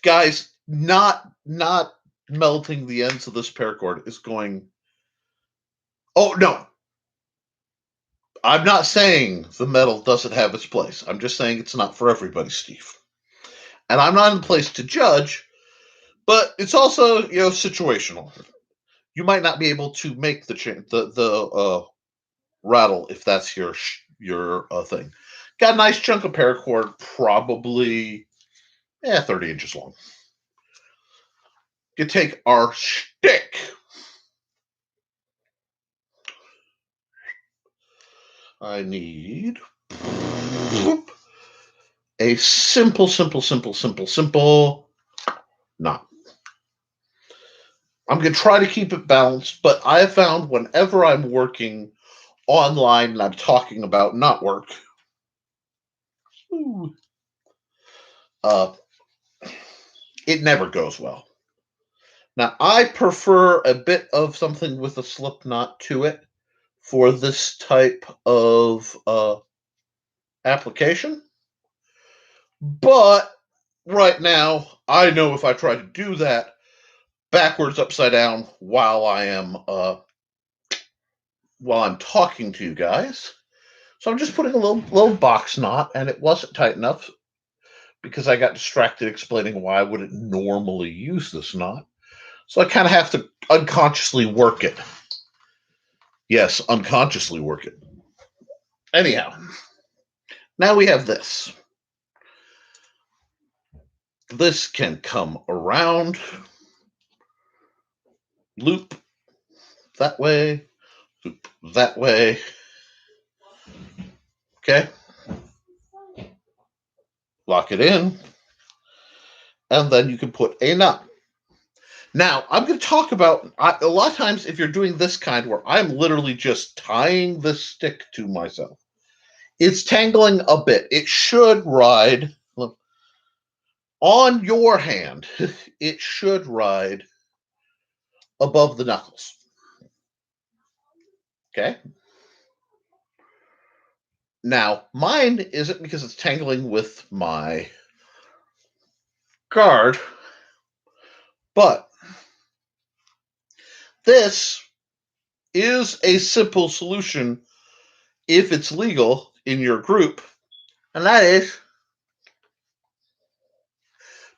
Guys, not melting the ends of this paracord is going. Oh, no. I'm not saying the metal doesn't have its place. I'm just saying it's not for everybody, Steve. And I'm not in place to judge, But it's also, situational. You might not be able to make the rattle if that's your thing. Got a nice chunk of paracord, probably 30 inches long. You take our stick. I need a simple knot. I'm going to try to keep it balanced, but I have found whenever I'm working online and I'm talking about knot work, it never goes well. Now, I prefer a bit of something with a slip knot to it for this type of application. But right now, I know if I try to do that backwards, upside down, while I'm talking to you guys. So I'm just putting a little box knot, and it wasn't tight enough because I got distracted explaining why I wouldn't normally use this knot. So I kind of have to unconsciously work it. Yes, unconsciously work it. Anyhow, now we have this. This can come around, loop that way, loop that way. Okay. Lock it in. And then you can put a knot. Now, I'm going to talk about a lot of times if you're doing this kind where I'm literally just tying this stick to myself, it's tangling a bit. It should ride on your hand. It should ride above the knuckles. Okay. Now, mine isn't because it's tangling with my guard, but this is a simple solution if it's legal in your group, and that is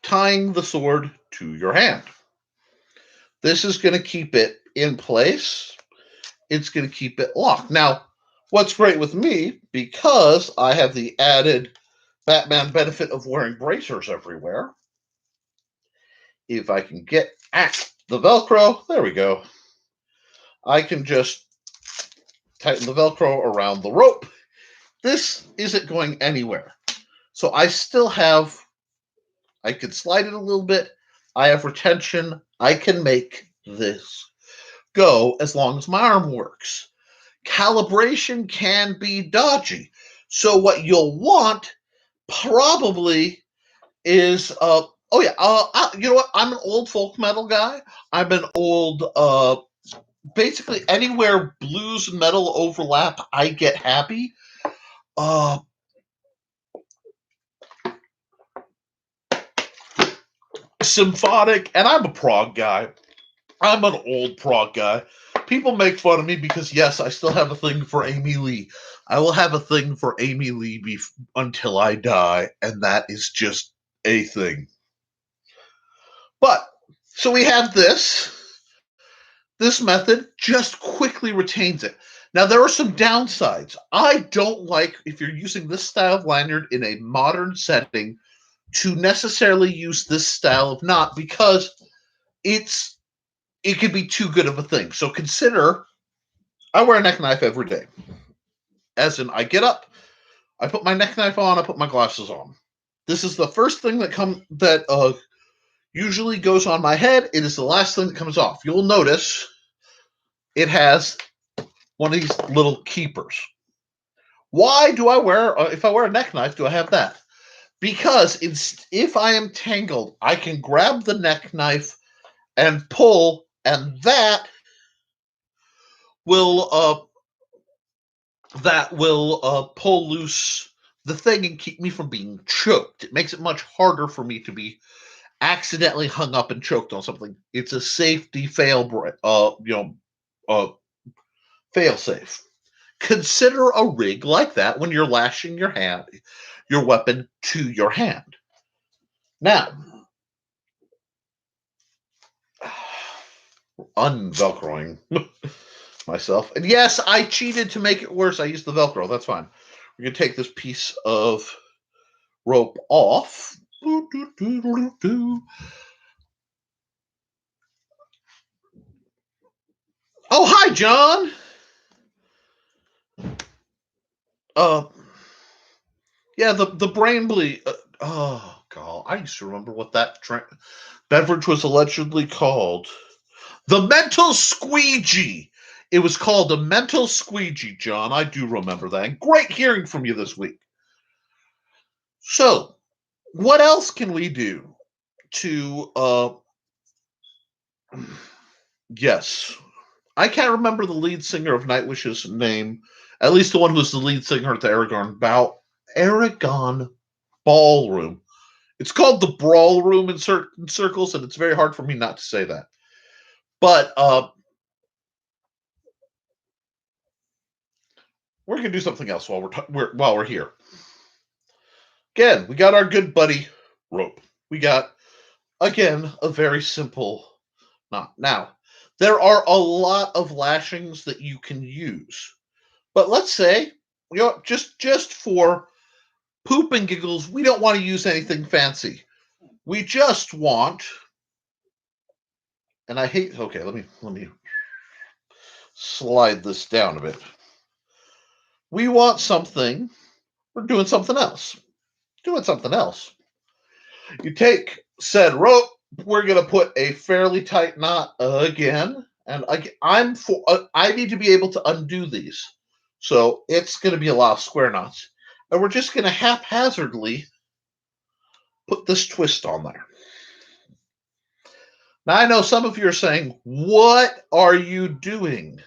tying the sword to your hand. This is going to keep it in place. It's going to keep it locked. Now, what's great with me, because I have the added Batman benefit of wearing bracers everywhere, if I can get at the Velcro, there we go. I can just tighten the Velcro around the rope. This isn't going anywhere. So I still have, I can slide it a little bit. I have retention. I can make this go as long as my arm works. Calibration can be dodgy. So what you'll want probably is, you know what? I'm an old folk metal guy. I'm an old, basically anywhere blues and metal overlap, I get happy. Symphonic, and I'm a prog guy. I'm an old prog guy. People make fun of me because, yes, I still have a thing for Amy Lee. I will have a thing for Amy Lee until I die, and that is just a thing. But, so we have this. This method just quickly retains it. Now, there are some downsides. I don't like, if you're using this style of lanyard in a modern setting, to necessarily use this style of knot because it could be too good of a thing. So consider, I wear a neck knife every day. As in, I get up, I put my neck knife on, I put my glasses on. This is the first thing that usually goes on my head. It is the last thing that comes off. You'll notice it has one of these little keepers. Why do I wear, if I wear a neck knife, do I have that? Because if I am tangled, I can grab the neck knife and pull, and that will pull loose the thing and keep me from being choked. It makes it much harder for me to be accidentally hung up and choked on something. It's a safety fail safe. Consider a rig like that when you're lashing your weapon to your hand. Now, unvelcroing myself. And yes, I cheated to make it worse. I used the Velcro. That's fine. We're going to take this piece of rope off. Oh, hi, John. Yeah, the brain bleed. Oh, God. I used to remember what that beverage was allegedly called. The mental squeegee. It was called a mental squeegee, John. I do remember that. And great hearing from you this week. So, what else can we do to yes. I can't remember the lead singer of Nightwish's name. At least the one who was the lead singer at the Aragon Ballroom. It's called the Brawl Room in certain circles, and it's very hard for me not to say that. But we're gonna do something else while we're here. Again, we got our good buddy rope. We got again a very simple knot. Now there are a lot of lashings that you can use, but let's say just for poop and giggles, we don't want to use anything fancy. We just want, and I hate. Okay, let me slide this down a bit. We want something. We're doing something else. Doing something else. You take said rope. We're going to put a fairly tight knot again, and I need to be able to undo these, so it's going to be a lot of square knots, and we're just going to haphazardly put this twist on there. Now I know some of you are saying, "What are you doing?"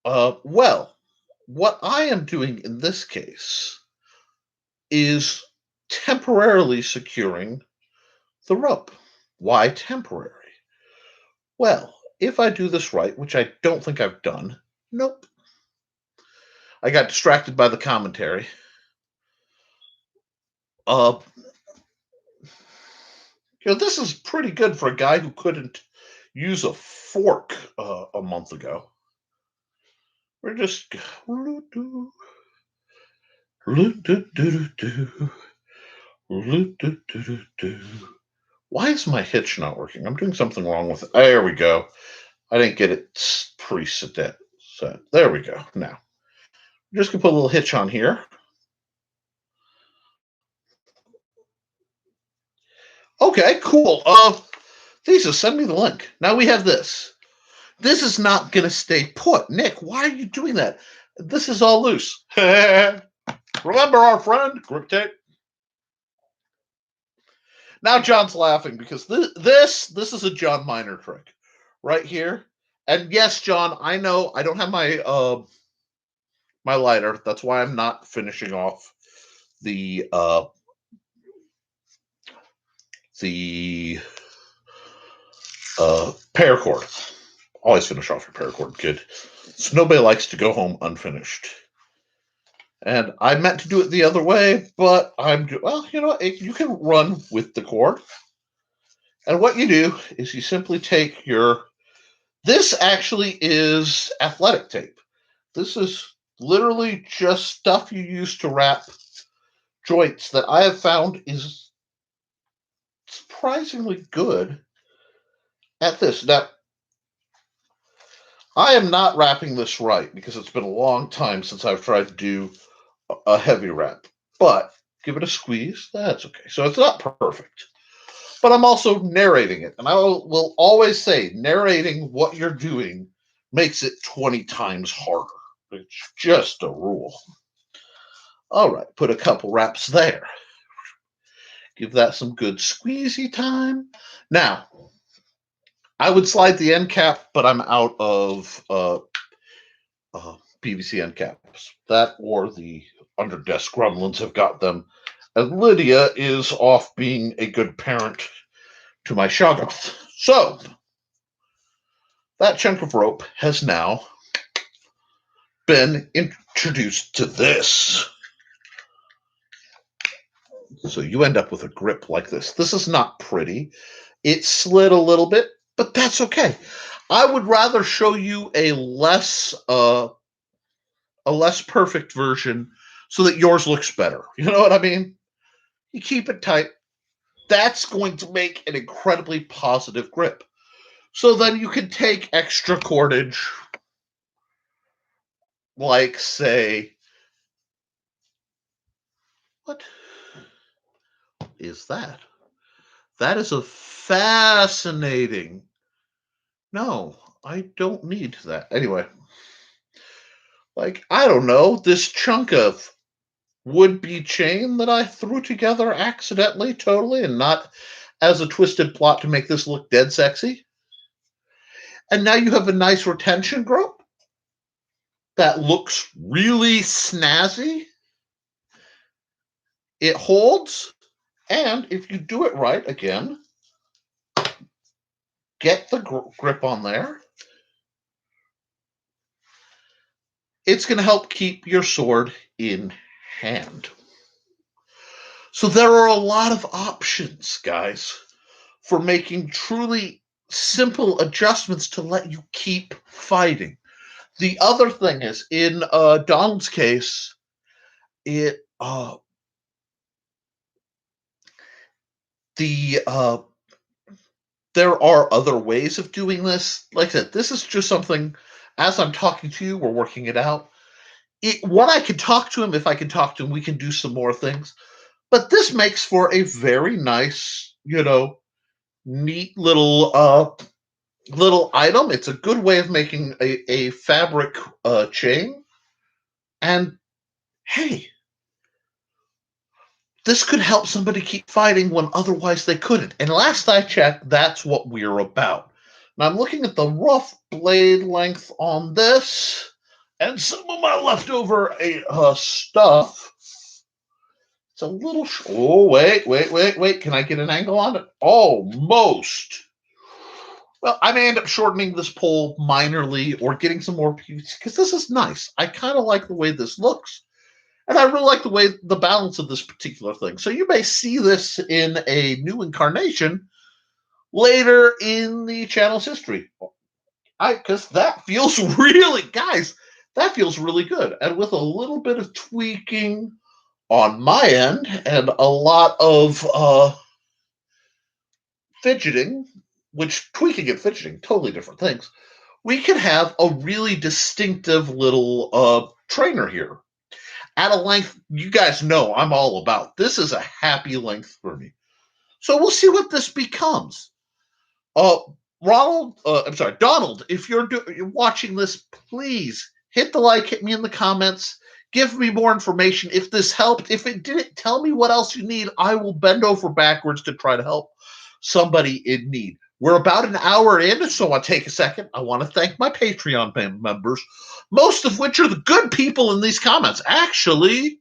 Well, what I am doing in this case is temporarily securing the rope. Why temporary? Well, if I do this right, which I don't think I've done, nope. I got distracted by the commentary. This is pretty good for a guy who couldn't use a fork a month ago. We're just why is my hitch not working? I'm doing something wrong with it. There we go. I didn't get it preset. So there we go. Now, I'm just gonna put a little hitch on here. Okay, cool. Lisa, send me the link. Now we have this. This is not gonna stay put. Nick, why are you doing that? This is all loose. Remember our friend, grip tape? Now John's laughing because this is a John Miner trick right here. And yes, John, I know I don't have my lighter. That's why I'm not finishing off the paracord. Always finish off your paracord, kid. So nobody likes to go home unfinished. And I meant to do it the other way, but well, you know, you can run with the cord. And what you do is you simply take this actually is athletic tape. This is literally just stuff you use to wrap joints that I have found is surprisingly good at this. Now, I am not wrapping this right because it's been a long time since I've tried to do a heavy wrap, but give it a squeeze. That's okay. So it's not perfect, but I'm also narrating it. And I will always say narrating what you're doing makes it 20 times harder. It's just a rule. All right, put a couple wraps there. Give that some good squeezy time. Now, I would slide the end cap, but I'm out of PVC end caps. That or the under desk gremlins have got them. And Lydia is off being a good parent to my Shoggoth. So, that chunk of rope has now been introduced to this. So you end up with a grip like this. This is not pretty. It slid a little bit. but that's okay. I would rather show you a less perfect version so that yours looks better. You know what I mean? You keep it tight. That's going to make an incredibly positive grip. So then you can take extra cordage, like, say, what is that? That is a fascinating. No, I don't need that. Anyway, like, I don't know, this chunk of would-be chain that I threw together accidentally, totally, and not as a twisted plot to make this look dead sexy. And now you have a nice retention group that looks really snazzy. It holds, and if you do it right, again, get the grip on there. It's going to help keep your sword in hand. So there are a lot of options, guys, for making truly simple adjustments to let you keep fighting. The other thing is, in Donald's case, it there are other ways of doing this. Like I said, this is just something, as I'm talking to you, we're working it out. When I can talk to him, if I can talk to him, we can do some more things. But this makes for a very nice, neat little item. It's a good way of making a fabric chain. And hey, this could help somebody keep fighting when otherwise they couldn't. And last I checked, that's what we're about. Now I'm looking at the rough blade length on this, and some of my leftover stuff. It's a little. Oh, wait. Can I get an angle on it? Almost. Well, I may end up shortening this pole minorly or getting some more pieces because this is nice. I kind of like the way this looks. And I really like the balance of this particular thing. So you may see this in a new incarnation later in the channel's history. Because that feels really, guys, that feels really good. And with a little bit of tweaking on my end and a lot of fidgeting, which tweaking and fidgeting, totally different things, we can have a really distinctive little trainer here. At a length you guys know I'm all about. This is a happy length for me. So we'll see what this becomes. Donald, if you're watching this, please hit the like, hit me in the comments, give me more information. If this helped, if it didn't, tell me what else you need. I will bend over backwards to try to help somebody in need. We're about an hour in, so I'll take a second. I want to thank my Patreon members, most of which are the good people in these comments. Actually,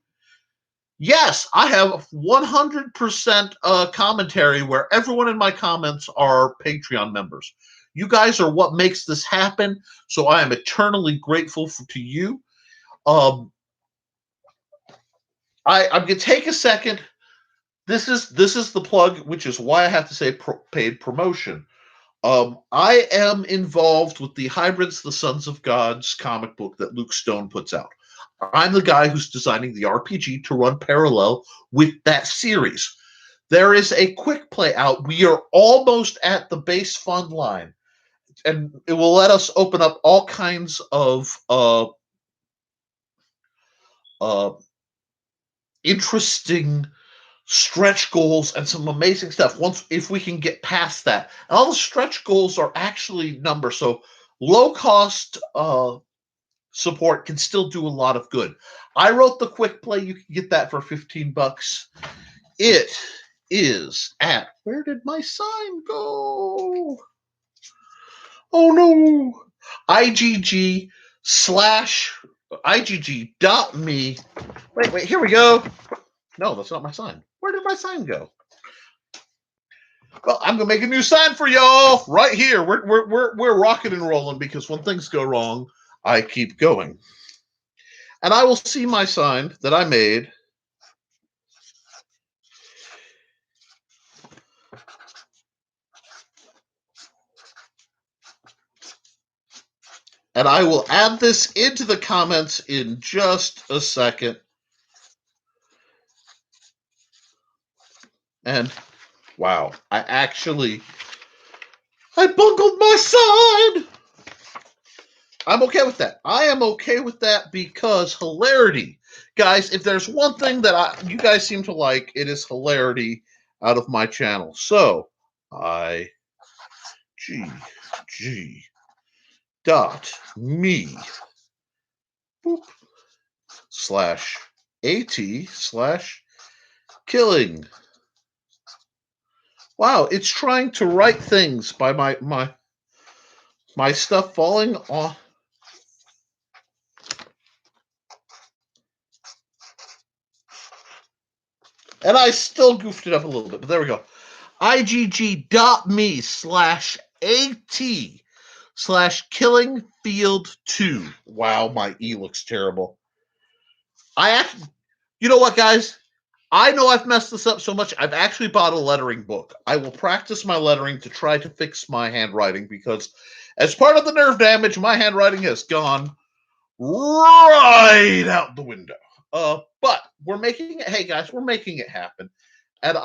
yes, I have 100% commentary where everyone in my comments are Patreon members. You guys are what makes this happen, so I am eternally grateful to you. I'm going to take a second. This is the plug, which is why I have to say paid promotion. I am involved with the Hybrids, the Sons of Gods comic book that Luke Stone puts out. I'm the guy who's designing the RPG to run parallel with that series. There is a quick play out. We are almost at the base fund line, and it will let us open up all kinds of interesting stretch goals and some amazing stuff if we can get past that. And all the stretch goals are actually numbers, so low cost support can still do a lot of good. I wrote the quick play. You can get that for $15. It is at, where did my sign go? Oh no. IGG.me. Wait, here we go. No, that's not my sign. Where did my sign go? Well, I'm gonna make a new sign for y'all right here. We're rocking and rolling because when things go wrong, I keep going. And I will see my sign that I made. And I will add this into the comments in just a second. And wow, I bungled my side. I'm okay with that. I am okay with that because hilarity. Guys, if there's one thing that you guys seem to like, it is hilarity out of my channel. So, HFG.me /AT/killing. Wow, it's trying to write things by my stuff falling off. And I still goofed it up a little bit, but there we go. IGG.me/AT/KillingField2. Wow, my E looks terrible. You know what, guys? I know I've messed this up so much, I've actually bought a lettering book. I will practice my lettering to try to fix my handwriting because as part of the nerve damage, my handwriting has gone right out the window. But we're making it, hey guys, we're making it happen. And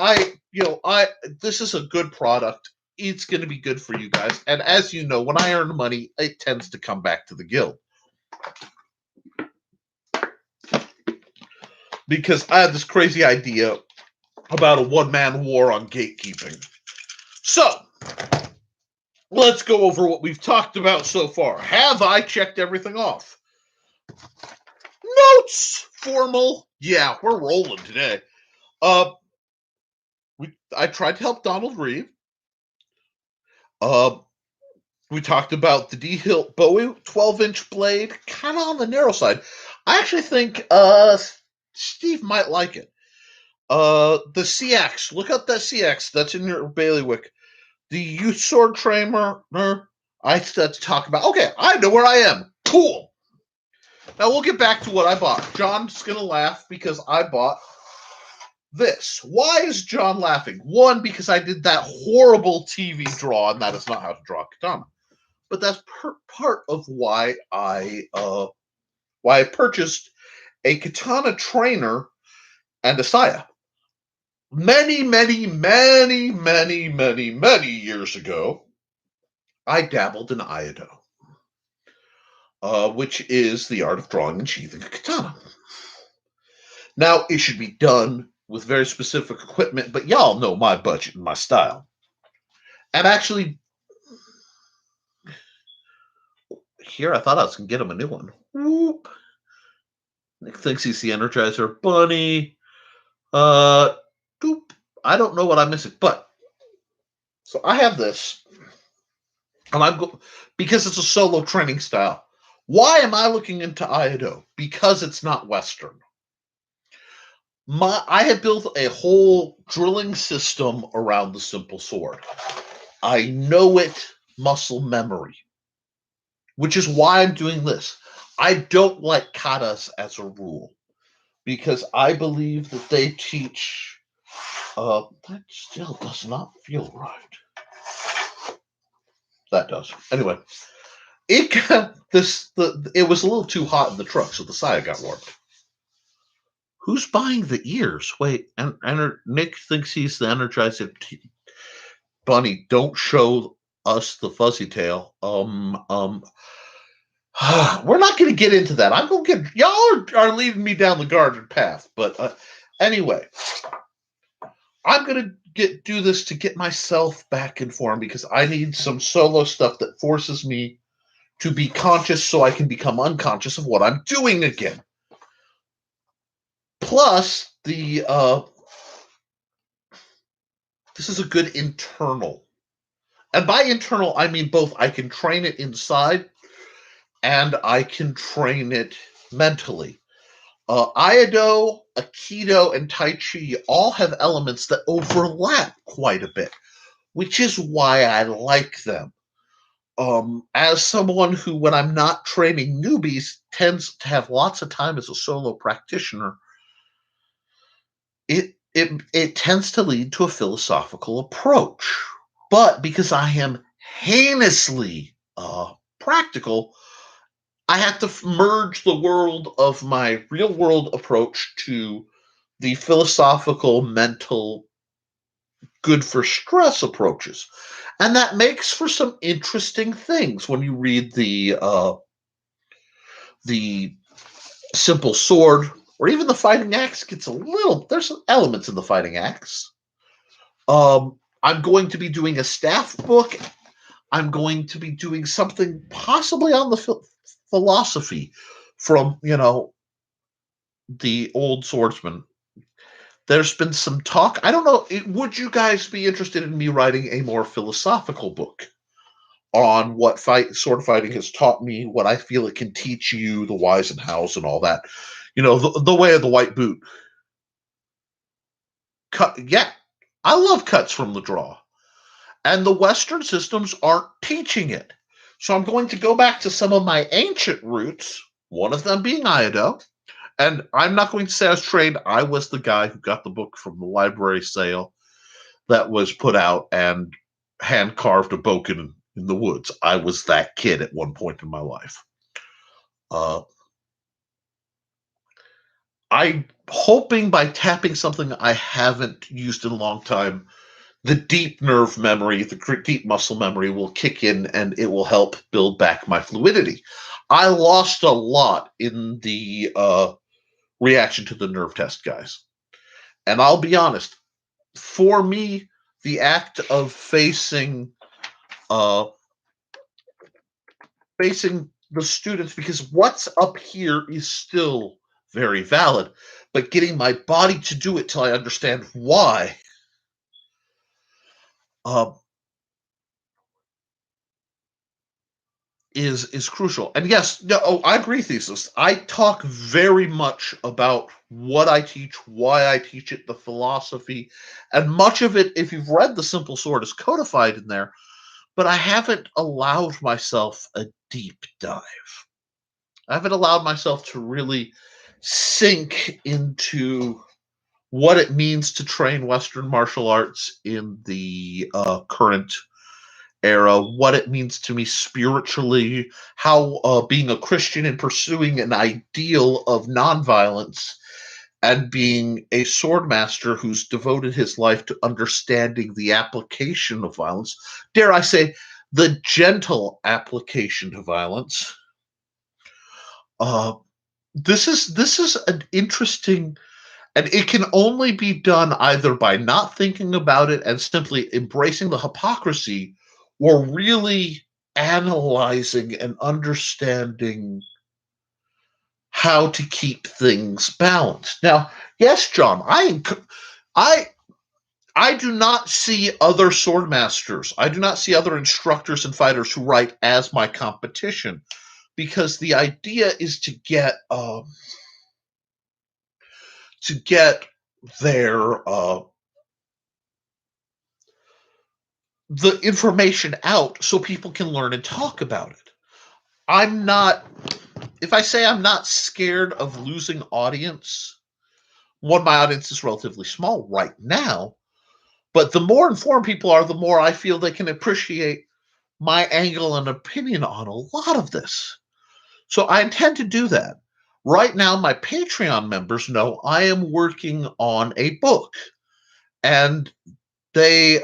this is a good product. It's going to be good for you guys. And as you know, when I earn money, it tends to come back to the guild. Because I had this crazy idea about a one-man war on gatekeeping. So, let's go over what we've talked about so far. Have I checked everything off? Notes! Formal. Yeah, we're rolling today. I tried to help Ronald Riehn. We talked about the D-Hilt Bowie 12-inch blade, kind of on the narrow side. I actually think Steve might like it. The CX, look up that CX. That's in your bailiwick. The youth sword trainer, I had to talk about. Okay, I know where I am. Cool. Now we'll get back to what I bought. John's going to laugh because I bought this. Why is John laughing? One, because I did that horrible TV draw, and that is not how to draw a katana. But that's part of why I purchased a katana trainer and a saya. Many years ago, I dabbled in Aido, which is the art of drawing and sheathing a katana. Now, it should be done with very specific equipment, but y'all know my budget and my style. And actually, here I thought I was going to get him a new one. Whoop. Nick thinks he's the Energizer Bunny. Doop. I don't know what I'm missing, but so I have this, and because it's a solo training style. Why am I looking into Aido? Because it's not Western. I have built a whole drilling system around the simple sword. I know it muscle memory, which is why I'm doing this. I don't like katas as a rule because I believe that they teach. That still does not feel right. That does. Anyway, it was a little too hot in the truck, so the saya got warped. Who's buying the ears? Wait, and Nick thinks he's the Energizer Bunny. Don't show us the fuzzy tail. We're not going to get into that. I'm going to y'all are leading me down the garden path. But anyway, I'm going to do this to get myself back in form because I need some solo stuff that forces me to be conscious so I can become unconscious of what I'm doing again. Plus, this is a good internal. And by internal, I mean both. I can train it inside and I can train it mentally. Aido, Aikido, and Tai Chi all have elements that overlap quite a bit, which is why I like them. As someone who, when I'm not training newbies, tends to have lots of time as a solo practitioner, it tends to lead to a philosophical approach. But because I am heinously practical, I have to merge the world of my real world approach to the philosophical, mental, good for stress approaches. And that makes for some interesting things when you read the simple sword, or even the fighting axe gets there's some elements in the fighting axe. I'm going to be doing a staff book. I'm going to be doing something possibly on the philosophy from, the old swordsman. There's been some talk. I don't know. Would you guys be interested in me writing a more philosophical book on what sword fighting has taught me, what I feel it can teach you, the whys and hows, and all that? The way of the white boot. Yeah, I love cuts from the draw. And the Western systems aren't teaching it. So I'm going to go back to some of my ancient roots, one of them being Iaido. And I'm not going to say I was trained. I was the guy who got the book from the library sale that was put out and hand carved a boken in the woods. I was that kid at one point in my life. I'm hoping by tapping something I haven't used in a long time, the deep nerve memory, the deep muscle memory will kick in and it will help build back my fluidity. I lost a lot in the reaction to the nerve test, guys. And I'll be honest, for me, the act of facing the students, because what's up here is still very valid, but getting my body to do it till I understand why is crucial. And yes, I agree, Thesis. I talk very much about what I teach, why I teach it, the philosophy, and much of it, if you've read The Simple Sword, is codified in there, but I haven't allowed myself a deep dive. I haven't allowed myself to really sink into what it means to train Western martial arts in the current era, what it means to me spiritually, how being a Christian and pursuing an ideal of nonviolence and being a sword master who's devoted his life to understanding the application of violence, dare I say, the gentle application to violence. This is an interesting, and it can only be done either by not thinking about it and simply embracing the hypocrisy, or really analyzing and understanding how to keep things balanced. Now, yes, John, I do not see other sword masters. I do not see other instructors and fighters who write as my competition, because the idea is to get their the information out so people can learn and talk about it. I'm not, if I say I'm not scared of losing audience, one, my audience is relatively small right now, but the more informed people are, the more I feel they can appreciate my angle and opinion on a lot of this. So I intend to do that. Right now, my Patreon members know I am working on a book, and they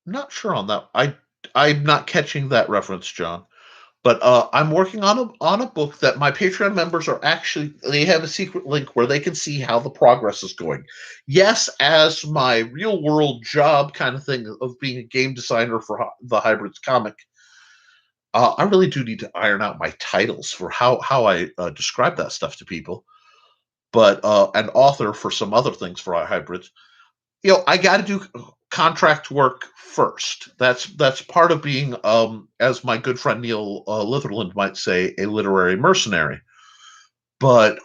not sure on that. I'm not catching that reference, John. But I'm working on a book that my Patreon members are actually, they have a secret link where they can see how the progress is going. Yes, as my real world job kind of thing of being a game designer for the Hybrids comic, I really do need to iron out my titles for how I describe that stuff to people. But an author for some other things for our Hybrids, I got to do contract work first. That's part of being, as my good friend Neil Litherland might say, a literary mercenary. But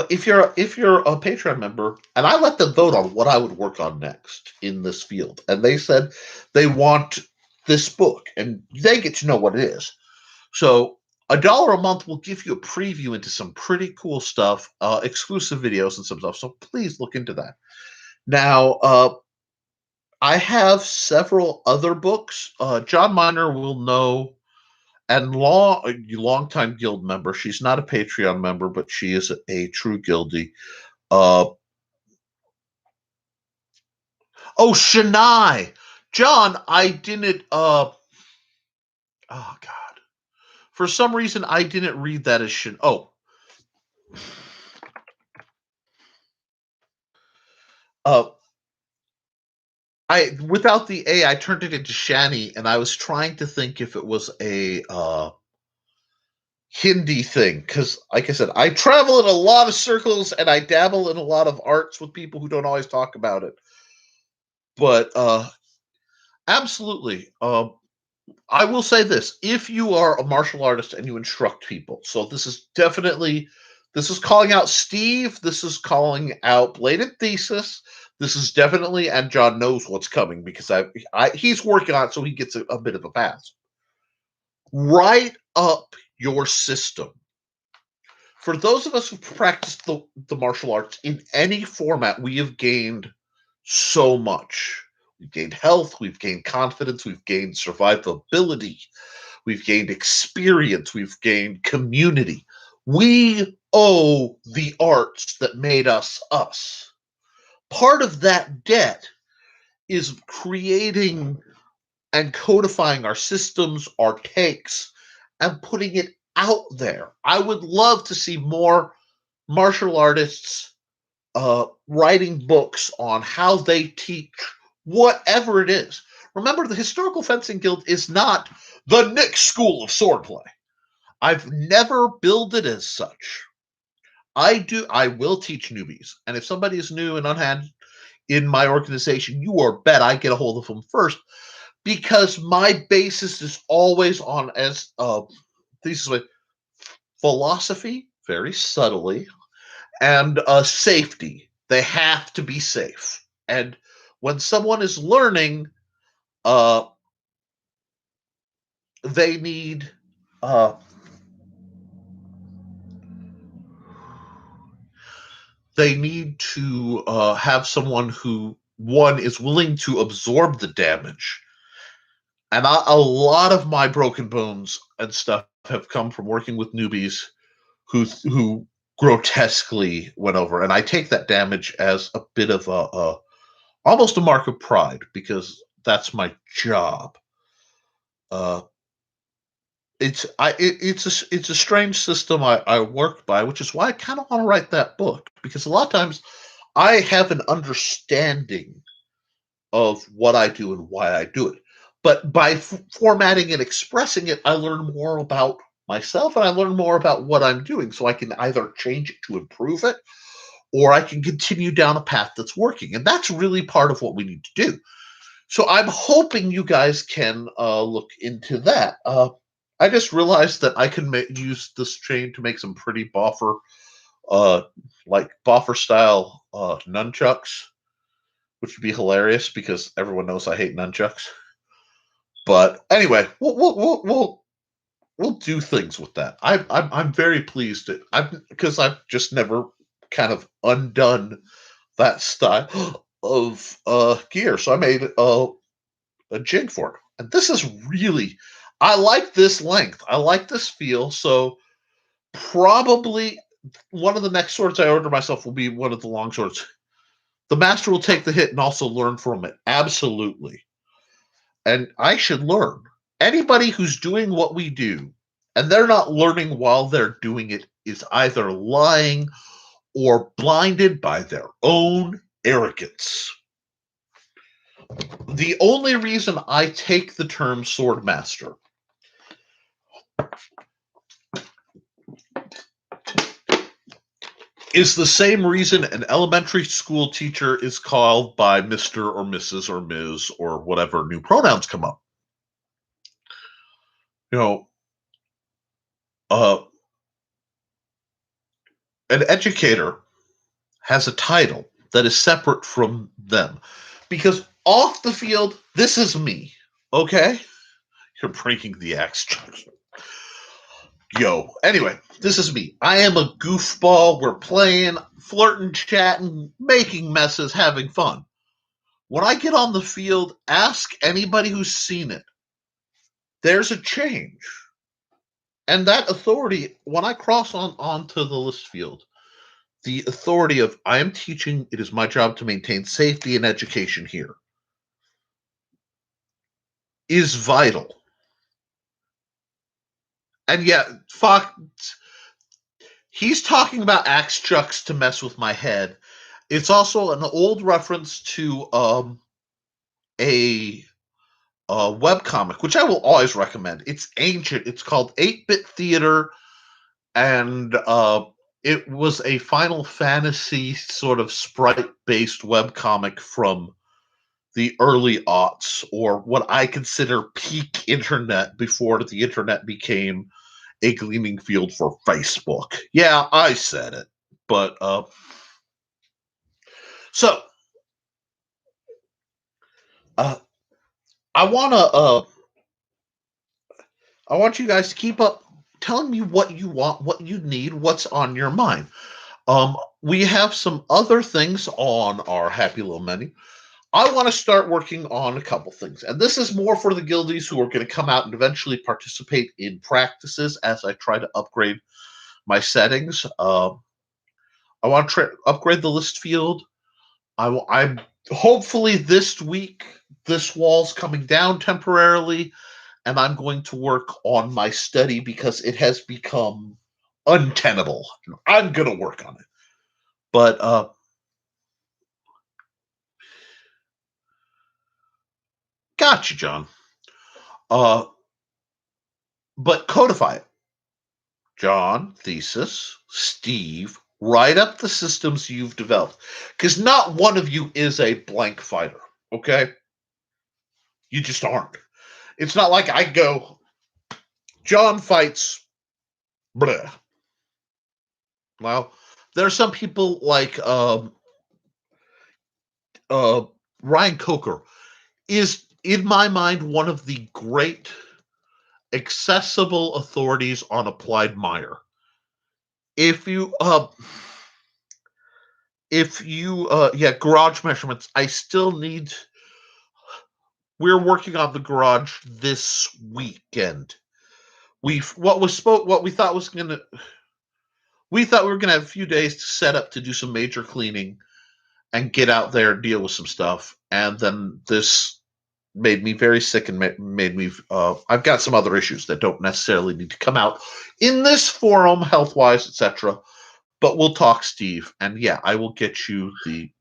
if you're a Patreon member, and I let them vote on what I would work on next in this field, and they said they want this book, and they get to know what it is. So $1 a month will give you a preview into some pretty cool stuff, exclusive videos and some stuff. So please look into that. Now, I have several other books. John Miner will know, and longtime guild member. She's not a Patreon member, but she is a true guildie. Oh, Shania. John, I didn't. Oh God. For some reason, I didn't read that as Shin. Oh. Without the A, I turned it into Shani, and I was trying to think if it was a Hindi thing, because, like I said, I travel in a lot of circles and I dabble in a lot of arts with people who don't always talk about it. But absolutely, I will say this: if you are a martial artist and you instruct people, so this is calling out Steve. This is calling out Bladed Thesis. This is definitely, and John knows what's coming because he's working on it, so he gets a bit of a pass. Write up your system. For those of us who practice the martial arts in any format, we have gained so much. We've gained health, we've gained confidence, we've gained survivability, we've gained experience, we've gained community. We owe the arts that made us us. Part of that debt is creating and codifying our systems, our takes, and putting it out there. I would love to see more martial artists writing books on how they teach whatever it is. Remember, the Historical Fencing Guild is not the Nick School of Swordplay. I've never billed it as such. I will teach newbies. And if somebody is new and unhand in my organization, you are bet I get a hold of them first, because my basis is always on as thesis with philosophy, very subtly, and safety. They have to be safe. And when someone is learning, they need to have someone who, one, is willing to absorb the damage. And a lot of my broken bones and stuff have come from working with newbies who grotesquely went over, and I take that damage as a bit of a almost a mark of pride, because that's my job. It's a strange system I work by, which is why I kind of want to write that book, because a lot of times I have an understanding of what I do and why I do it. But by formatting and expressing it, I learn more about myself and I learn more about what I'm doing. So I can either change it to improve it, or I can continue down a path that's working. And that's really part of what we need to do. So I'm hoping you guys can look into that. I just realized that I can use this chain to make some pretty boffer, like boffer style nunchucks, which would be hilarious because everyone knows I hate nunchucks. But anyway, we'll do things with that. I'm very pleased because I've just never kind of undone that style of gear. So I made a jig for it, and this is really, I like this length. I like this feel. So probably one of the next swords I order myself will be one of the long swords. The master will take the hit and also learn from it. Absolutely. And I should learn. Anybody who's doing what we do and they're not learning while they're doing it is either lying or blinded by their own arrogance. The only reason I take the term sword master is the same reason an elementary school teacher is called by Mr. or Mrs. or Ms. or whatever new pronouns come up. An educator has a title that is separate from them, because off the field, this is me. Okay, you're breaking the axe. Yo, anyway, this is me. I am a goofball. We're playing, flirting, chatting, making messes, having fun. When I get on the field, ask anybody who's seen it. There's a change. And that authority, when I cross onto the list field, the authority of I am teaching, it is my job to maintain safety and education here, is vital. And yet, Fox, he's talking about axe chucks to mess with my head. It's also an old reference to a webcomic, which I will always recommend. It's ancient. It's called 8-Bit Theater, and it was a Final Fantasy sort of sprite-based webcomic from the early aughts, or what I consider peak internet before the internet became a gleaming field for Facebook. Yeah, I said it. But so I want you guys to keep up telling me what you want, what you need, what's on your mind. We have some other things on our happy little menu. I want to start working on a couple things, and this is more for the guildies who are going to come out and eventually participate in practices as I try to upgrade my settings. I want to upgrade the list field. I'm hopefully this week. This wall's coming down temporarily, and I'm going to work on my study because it has become untenable. I'm going to work on it. But gotcha, John. But codify it. John, thesis, Steve, write up the systems you've developed. Because not one of you is a blank fighter, okay? You just aren't. It's not like I go, John fights, bleh. Well, there are some people like Ryan Coker is, in my mind, one of the great accessible authorities on applied mire. If you garage measurements, I still need. We're working on the garage this weekend. We thought we were gonna have a few days to set up to do some major cleaning and get out there and deal with some stuff, and then this made me very sick and made me. I've got some other issues that don't necessarily need to come out in this forum, health wise, etc. But we'll talk, Steve, and yeah, I will get you the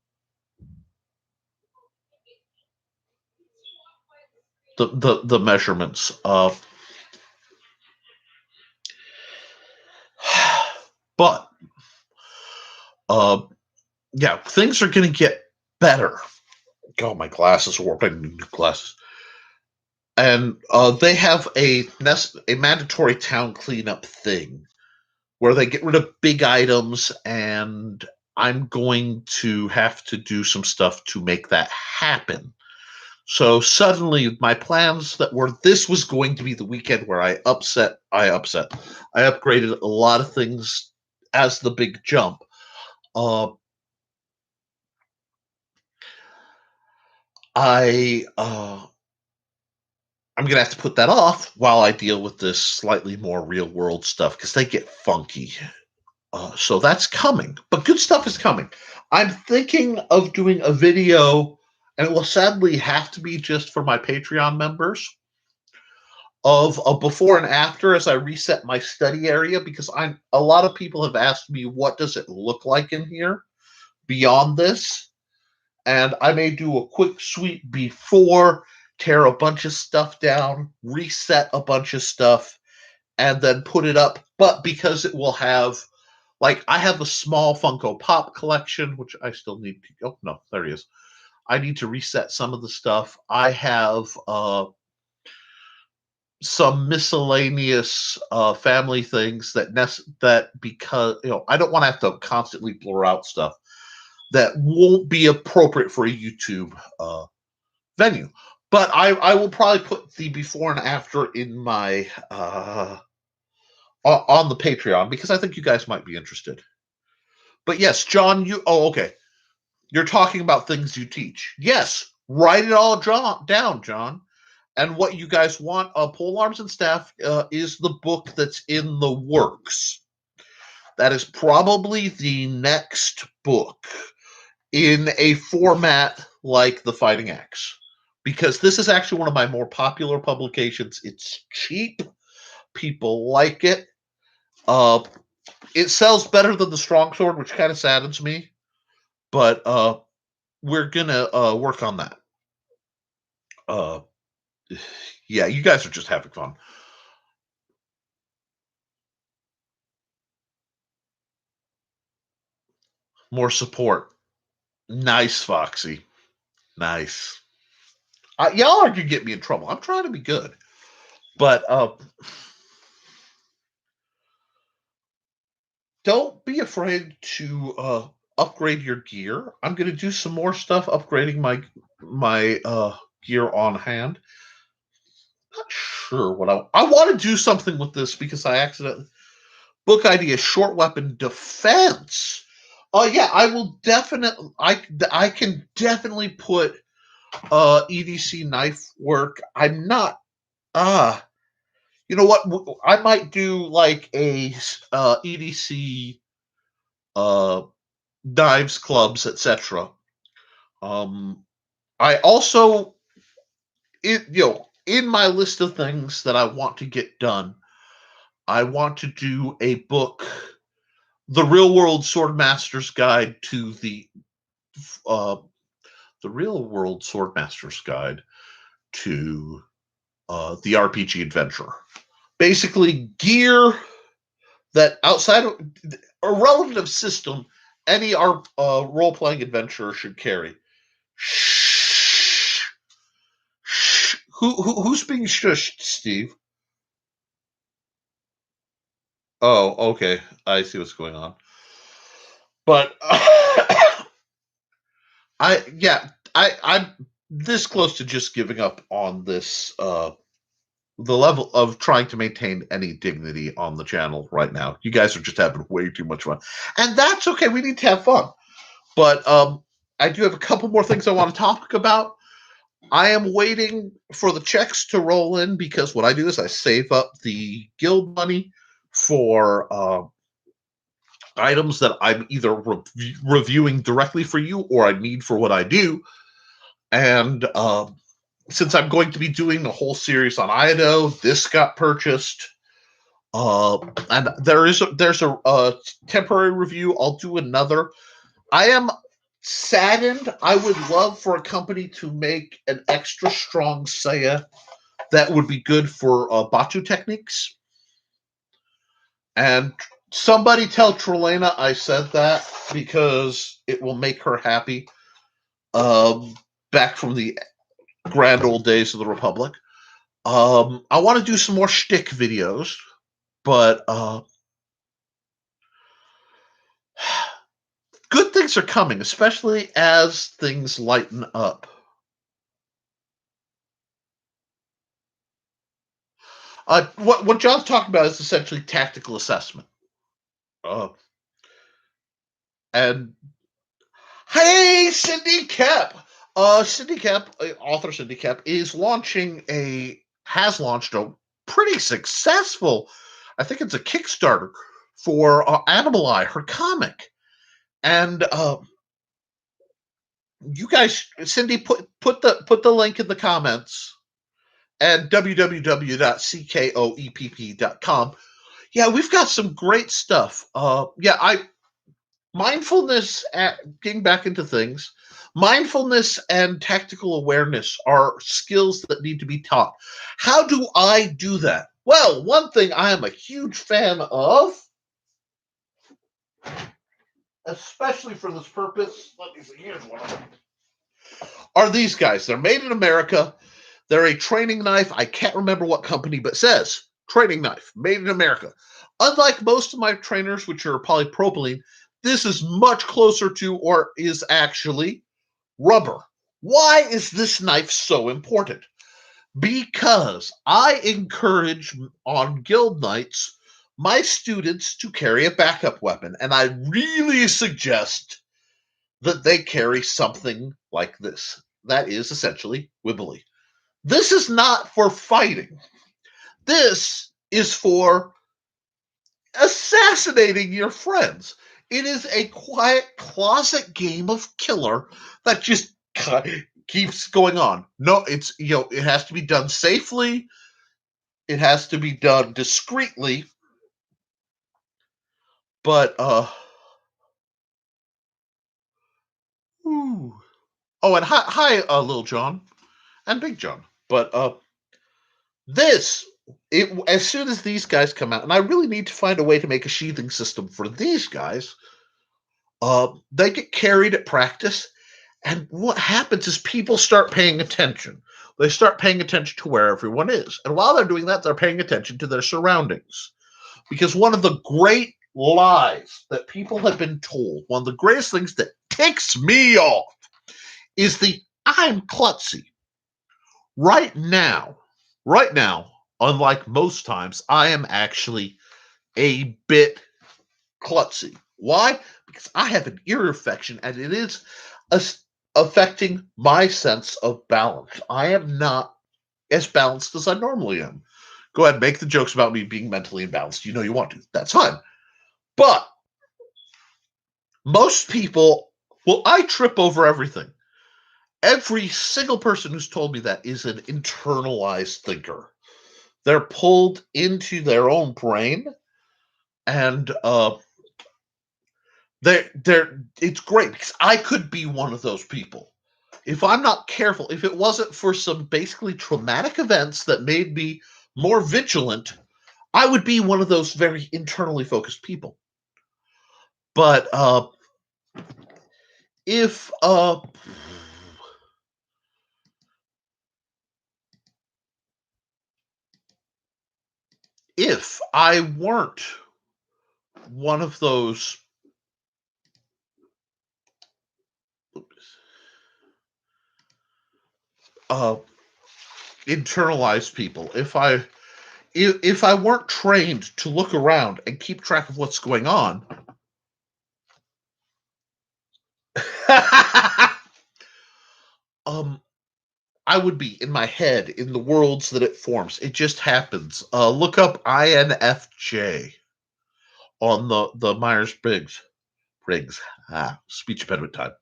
measurements. But yeah, things are going to get better. Oh, my glasses are warping. New glasses. And they have a mandatory town cleanup thing where they get rid of big items, and I'm going to have to do some stuff to make that happen. So suddenly my plans this was going to be the weekend where I upgraded a lot of things as the big jump. I'm gonna have to put that off while I deal with this slightly more real world stuff because they get funky. So that's coming, but good stuff is coming. I'm thinking of doing a video, and it will sadly have to be just for my Patreon members, of a before and after as I reset my study area, because a lot of people have asked me what does it look like in here beyond this, and I may do a quick sweep before, tear a bunch of stuff down, reset a bunch of stuff, and then put it up. But because it will have, like, I have a small Funko Pop collection, which I still need to. Oh no, there he is. I need to reset some of the stuff. I have some miscellaneous family things that because I don't want to have to constantly blur out stuff that won't be appropriate for a YouTube venue. But I will probably put the before and after in my on the Patreon, because I think you guys might be interested. But yes, John, okay. You're talking about things you teach. Yes, write it all down, John. And what you guys want, Pole Arms and Staff, is the book that's in the works. That is probably the next book in a format like The Fighting Axe, because this is actually one of my more popular publications. It's cheap. People like it. It sells better than the Strong Sword, which kind of saddens me, but we're gonna work on that. Yeah, you guys are just having fun. More support. Nice, Foxy. Nice. Y'all are gonna get me in trouble. I'm trying to be good, but don't be afraid to upgrade your gear. I'm gonna do some more stuff upgrading my gear on hand. Not sure what I want to do something with this because I accidentally book idea short weapon defense. Oh yeah, I will definitely. I can definitely put EDC knife work. I'm not. You know what? I might do like a EDC knives, clubs, etc. I also, in my list of things that I want to get done, I want to do a book, The Real World Swordmaster's Guide to the Real World Swordmaster's Guide to the RPG adventure. Basically, gear that outside of a relative system, any role-playing adventurer should carry. Shh. Shh. Who's being shushed, Steve? Oh, okay. I see what's going on. But I'm this close to just giving up on this the level of trying to maintain any dignity on the channel right now. You guys are just having way too much fun. And that's okay. We need to have fun. But I do have a couple more things I want to talk about. I am waiting for the checks to roll in because what I do is I save up the guild money for items that I'm either reviewing directly for you or I need for what I do. And since I'm going to be doing the whole series on Ido, this got purchased. And there's a temporary review. I'll do another. I am saddened. I would love for a company to make an extra strong Saya that would be good for Batu techniques. And somebody tell Trelena I said that because it will make her happy. Back from the grand old days of the Republic. I want to do some more shtick videos, but good things are coming, especially as things lighten up. What John's talking about is essentially tactical assessment. And hey, Cindy Kep! Cindy Kep, author Cindy Kep, has launched a pretty successful, I think it's a Kickstarter for Animal Eye, her comic. And you guys, Cindy, put the link in the comments at www.ckoepp.com. Yeah, we've got some great stuff. Mindfulness, getting back into things, mindfulness and tactical awareness are skills that need to be taught. How do I do that? Well, one thing I am a huge fan of, especially for this purpose, let me see, here's one of them, are these guys. They're made in America. They're a training knife. I can't remember what company, but it says training knife, made in America. Unlike most of my trainers, which are polypropylene, this is much closer to, or is actually, rubber. Why is this knife so important? Because I encourage on guild nights my students to carry a backup weapon, and I really suggest that they carry something like this. That is essentially Wibbly. This is not for fighting. This is for assassinating your friends. It is a quiet closet game of killer that just keeps going on. No, it's, it has to be done safely. It has to be done discreetly. But ooh. Oh, and hi, Little John and Big John. But as soon as these guys come out, and I really need to find a way to make a sheathing system for these guys. They get carried at practice, and what happens is people start paying attention. They start paying attention to where everyone is, and while they're doing that, they're paying attention to their surroundings. Because one of the great lies that people have been told, one of the greatest things that ticks me off, is the "I'm klutzy." Right now, unlike most times, I am actually a bit klutzy. Why? Because I have an ear infection and it is affecting my sense of balance. I am not as balanced as I normally am. Go ahead and make the jokes about me being mentally imbalanced. You know you want to. That's fine. But most people, I trip over everything. Every single person who's told me that is an internalized thinker. They're pulled into their own brain, and it's great because I could be one of those people. If I'm not careful, if it wasn't for some basically traumatic events that made me more vigilant, I would be one of those very internally focused people. But if I weren't one of those internalized people, if I weren't trained to look around and keep track of what's going on, I would be in my head in the worlds that it forms. It just happens. Look up INFJ on the Myers-Briggs. Speech impediment time.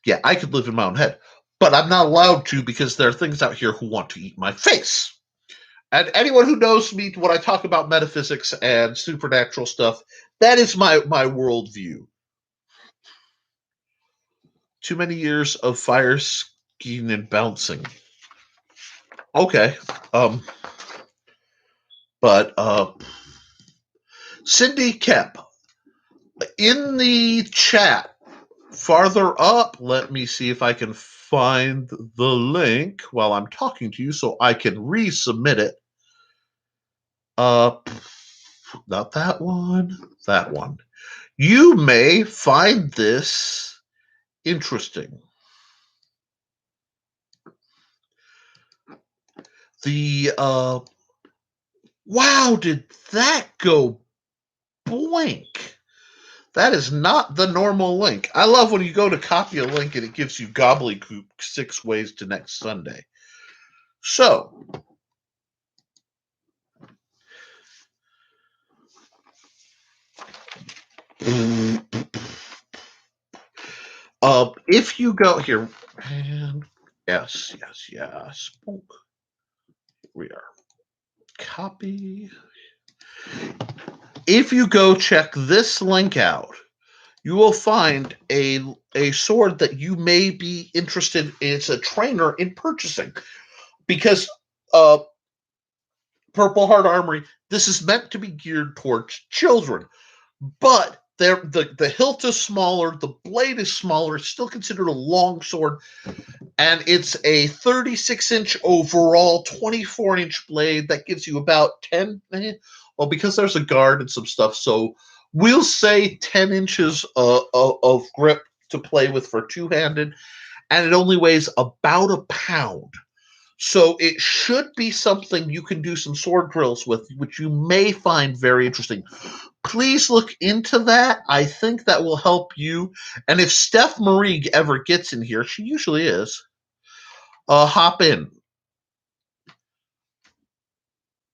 Yeah, I could live in my own head, but I'm not allowed to because there are things out here who want to eat my face. And anyone who knows me when I talk about metaphysics and supernatural stuff, that is my worldview. Too many years of fire skiing and bouncing. Okay. But Cindy Kemp, in the chat farther up, let me see if I can find the link while I'm talking to you so I can resubmit it. Not that one, that one. You may find this interesting. The wow, did that go boink? That is not the normal link. I love when you go to copy a link and it gives you gobbledygook 6 ways to next Sunday. So, if you go here, and yes. We are copy. If you go check this link out, you will find a sword that you may be interested in. It's a trainer in purchasing because Purple Heart Armory, this is meant to be geared towards children, but the hilt is smaller, the blade is smaller, it's still considered a long sword, and it's a 36-inch overall, 24-inch blade that gives you about 10, well, because there's a guard and some stuff, so we'll say 10 inches of grip to play with for two-handed, and it only weighs about a pound. So it should be something you can do some sword drills with, which you may find very interesting. Please look into that. I think that will help you. And if Stef Mari ever gets in here, she usually is, hop in.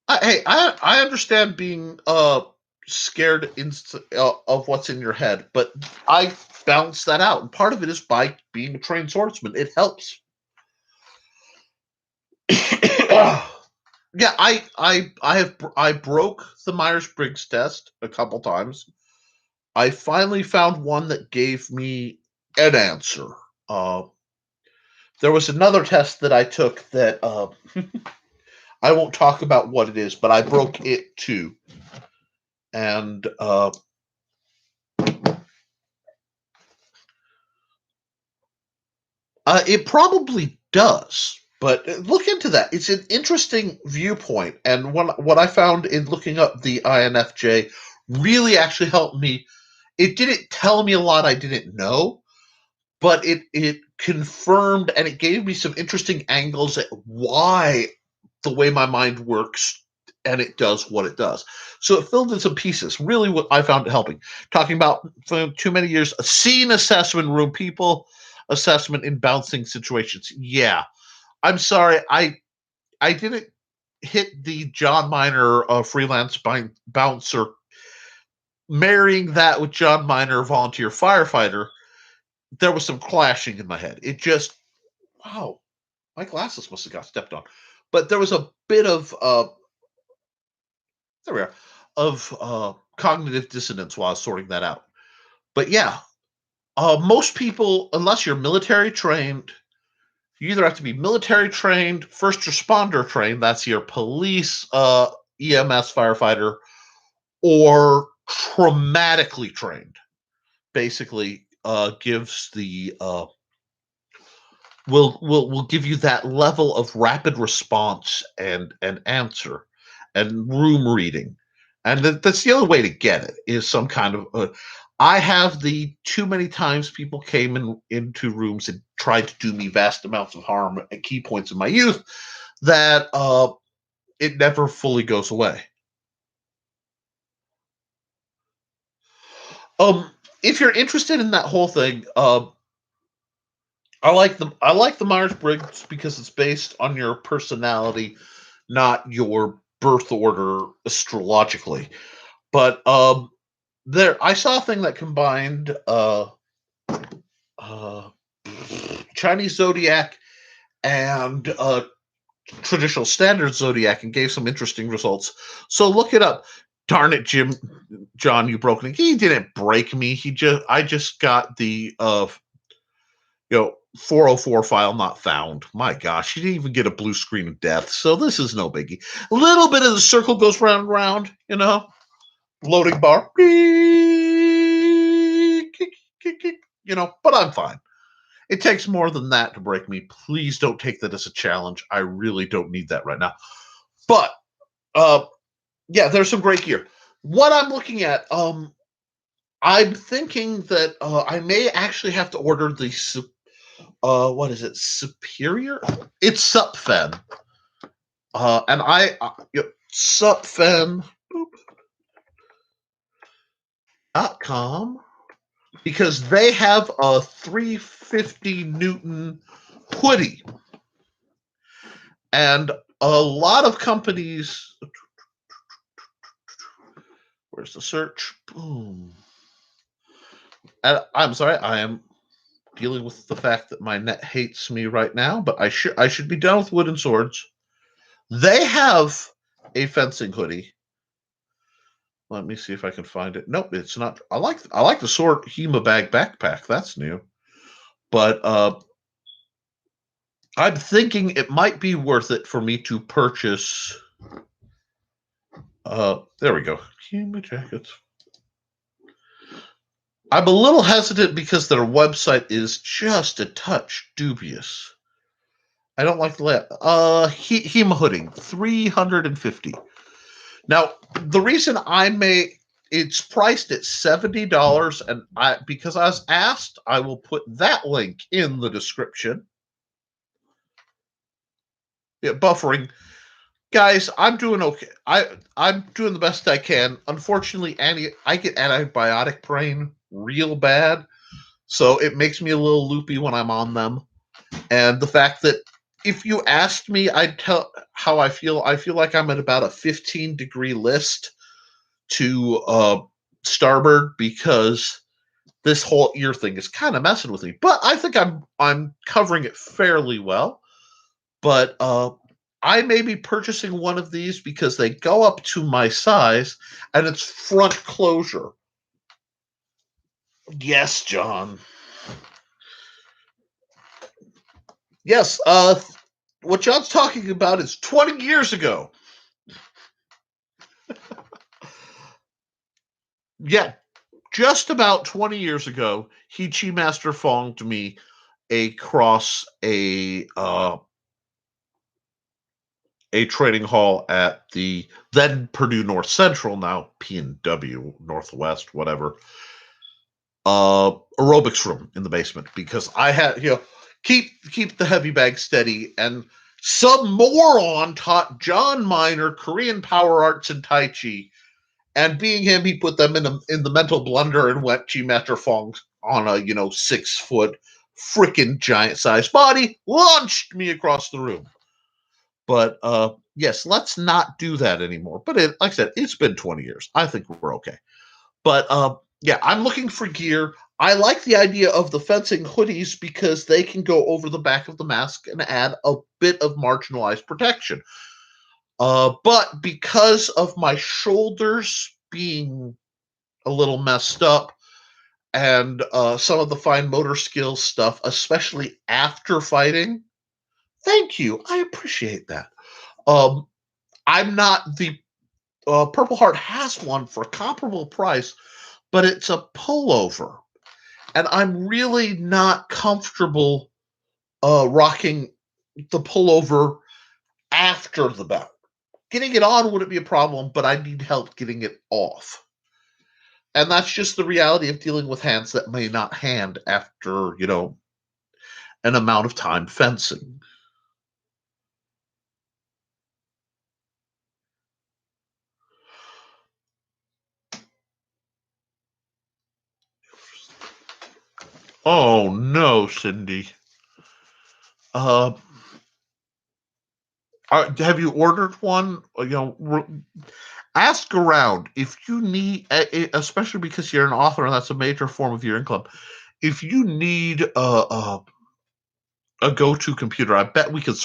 I understand being scared of what's in your head, but I balance that out, and part of it is by being a trained swordsman. It helps. Yeah, I broke the Myers-Briggs test a couple times. I finally found one that gave me an answer. There was another test that I took that I won't talk about what it is, but I broke it too. And it probably does, but look into that. It's an interesting viewpoint, and what I found in looking up the INFJ really actually helped me. It didn't tell me a lot I didn't know, but it confirmed and it gave me some interesting angles at why the way my mind works and it does what it does. So it filled in some pieces. Really, what I found it helping. Talking about for too many years, a scene assessment room, people assessment in bouncing situations. Yeah, I'm sorry, I didn't hit the John Miner freelance bouncer. Marrying that with John Miner volunteer firefighter, there was some clashing in my head. It just, wow, my glasses must have got stepped on. But there was a bit of there we are, of cognitive dissonance while I was sorting that out. But yeah, most people, unless you're military trained, you either have to be military trained, first responder trained, that's your police, EMS firefighter, or traumatically trained. Basically, gives the will give you that level of rapid response and answer and room reading, and that's the only way to get it is some kind of. I have the too many times people came into rooms and tried to do me vast amounts of harm at key points in my youth that it never fully goes away. If you're interested in that whole thing, I like the Myers-Briggs because it's based on your personality, not your birth order astrologically. But there I saw a thing that combined uh, Chinese zodiac and traditional standard zodiac and gave some interesting results. So look it up. Darn it, John, you broke me. He didn't break me. I just got the 404 file not found. My gosh, you didn't even get a blue screen of death. So this is no biggie. A little bit of the circle goes round and round, loading bar, but I'm fine. It takes more than that to break me. Please don't take that as a challenge. I really don't need that right now. But yeah, there's some great gear. What I'm looking at, I'm thinking that I may actually have to order the what is it? Superior? It's Supfen. And Supfen.com because they have a 350 Newton hoodie. And a lot of companies, where's the search? Boom. And I'm sorry, I am dealing with the fact that my net hates me right now, but I should be done with wooden swords. They have a fencing hoodie. Let me see if I can find it. Nope, it's not. I like the sword Hema bag backpack. That's new. But I'm thinking it might be worth it for me to purchase. There we go. Hema jackets. I'm a little hesitant because their website is just a touch dubious. I don't like the Hema hooding, 350. Now, the reason it's priced at $70, and because I was asked, I will put that link in the description. Yeah, buffering. Guys, I'm doing okay. I'm doing the best I can. Unfortunately, I get antibiotic brain real bad, so it makes me a little loopy when I'm on them. And the fact that if you asked me, I'd tell how I feel. I feel like I'm at about a 15-degree list to starboard because this whole ear thing is kind of messing with me. But I think I'm covering it fairly well. But I may be purchasing one of these because they go up to my size and it's front closure. Yes, John. Yes, what John's talking about is 20 years ago. Yeah, just about 20 years ago, he Chi Master Fonged me across a trading hall at the then Purdue North Central, now P&W Northwest, whatever, aerobics room in the basement because I had, keep the heavy bag steady. And some moron taught John Miner Korean power arts and Tai Chi. And being him, he put them in the mental blender and went Chi Master Fong on a 6-foot freaking giant sized body, launched me across the room. But yes, let's not do that anymore. But like I said, it's been 20 years. I think we're okay. But yeah, I'm looking for gear. I like the idea of the fencing hoodies because they can go over the back of the mask and add a bit of marginalized protection. But because of my shoulders being a little messed up and some of the fine motor skills stuff, especially after fighting, thank you. I appreciate that. I'm not the Purple Heart has one for a comparable price, but it's a pullover. And I'm really not comfortable rocking the pullover after the bout. Getting it on wouldn't be a problem, but I need help getting it off. And that's just the reality of dealing with hands that may not hand after, an amount of time fencing. Oh no, Cindy. Uh, have you ordered one? Ask around if you need, especially because you're an author and that's a major form of your income. If you need a go-to computer, I bet we could.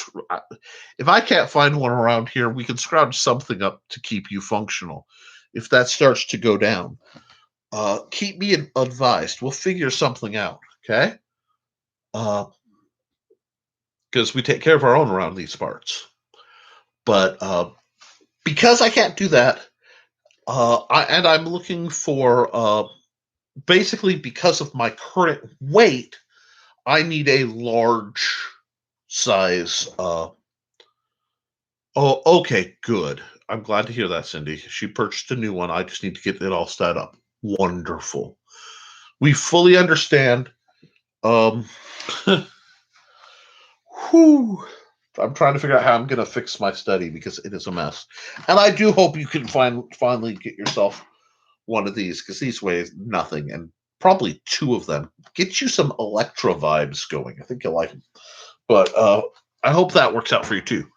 If I can't find one around here, we can scrounge something up to keep you functional. If that starts to go down, keep me advised. We'll figure something out. Okay. Because we take care of our own around these parts. But because I can't do that, I'm looking for basically because of my current weight, I need a large size. Oh, okay, good. I'm glad to hear that, Cindy. She purchased a new one. I just need to get it all set up. Wonderful. We fully understand. Um, whew. I'm trying to figure out how I'm going to fix my study because it is a mess. And I do hope you can finally get yourself one of these because these weigh nothing and probably two of them. Get you some Electra vibes going. I think you'll like them. But I hope that works out for you too.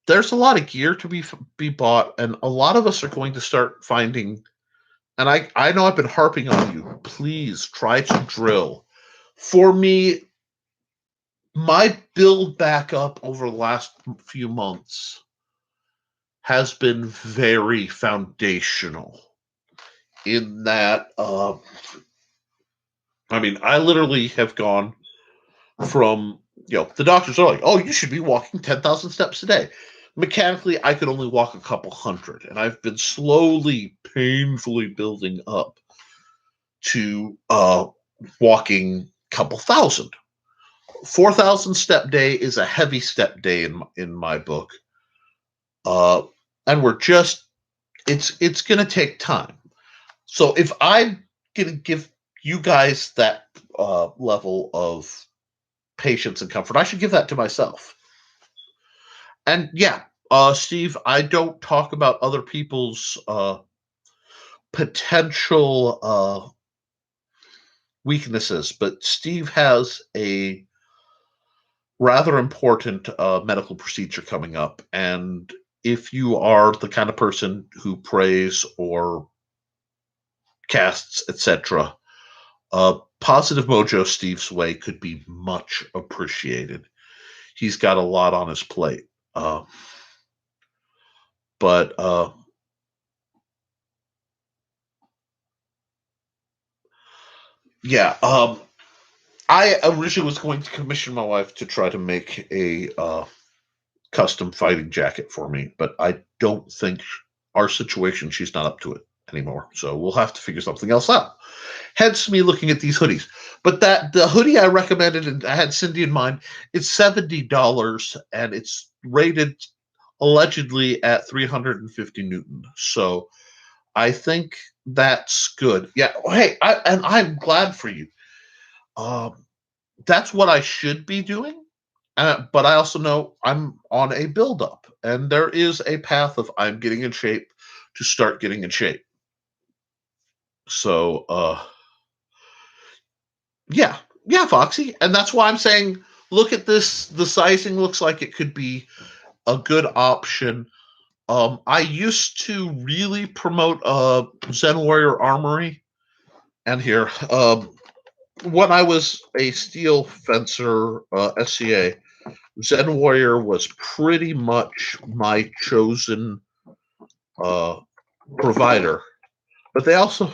There's a lot of gear to be bought, and a lot of us are going to start finding. And I know I've been harping on you. Please try to drill. For me, my build back up over the last few months has been very foundational. In that, I literally have gone from the doctors are like, oh, you should be walking 10,000 steps a day. Mechanically, I could only walk a couple hundred, and I've been slowly, painfully building up to walking a couple thousand. 4,000 step day is a heavy step day in my book, and it's going to take time. So if I'm going to give you guys that level of patience and comfort. I should give that to myself. And yeah, Steve, I don't talk about other people's potential weaknesses, but Steve has a rather important medical procedure coming up. And if you are the kind of person who prays or casts, etc., positive mojo Steve's way could be much appreciated. He's got a lot on his plate. But yeah, I originally was going to commission my wife to try to make a custom fighting jacket for me, but I don't think our situation, she's not up to it anymore. So we'll have to figure something else out. Hence me looking at these hoodies. But the hoodie I recommended, and I had Cindy in mind, it's $70 and it's rated allegedly at 350 Newton. So I think that's good. Yeah. Hey, I'm glad for you. That's what I should be doing. But I also know I'm on a build-up, and there is a path of I'm getting in shape to start getting in shape. So, yeah, Foxy, and that's why I'm saying, look at this. The sizing looks like it could be a good option. I used to really promote Zen Warrior Armory, and here, when I was a steel fencer, SCA. Zen Warrior was pretty much my chosen provider, but they also,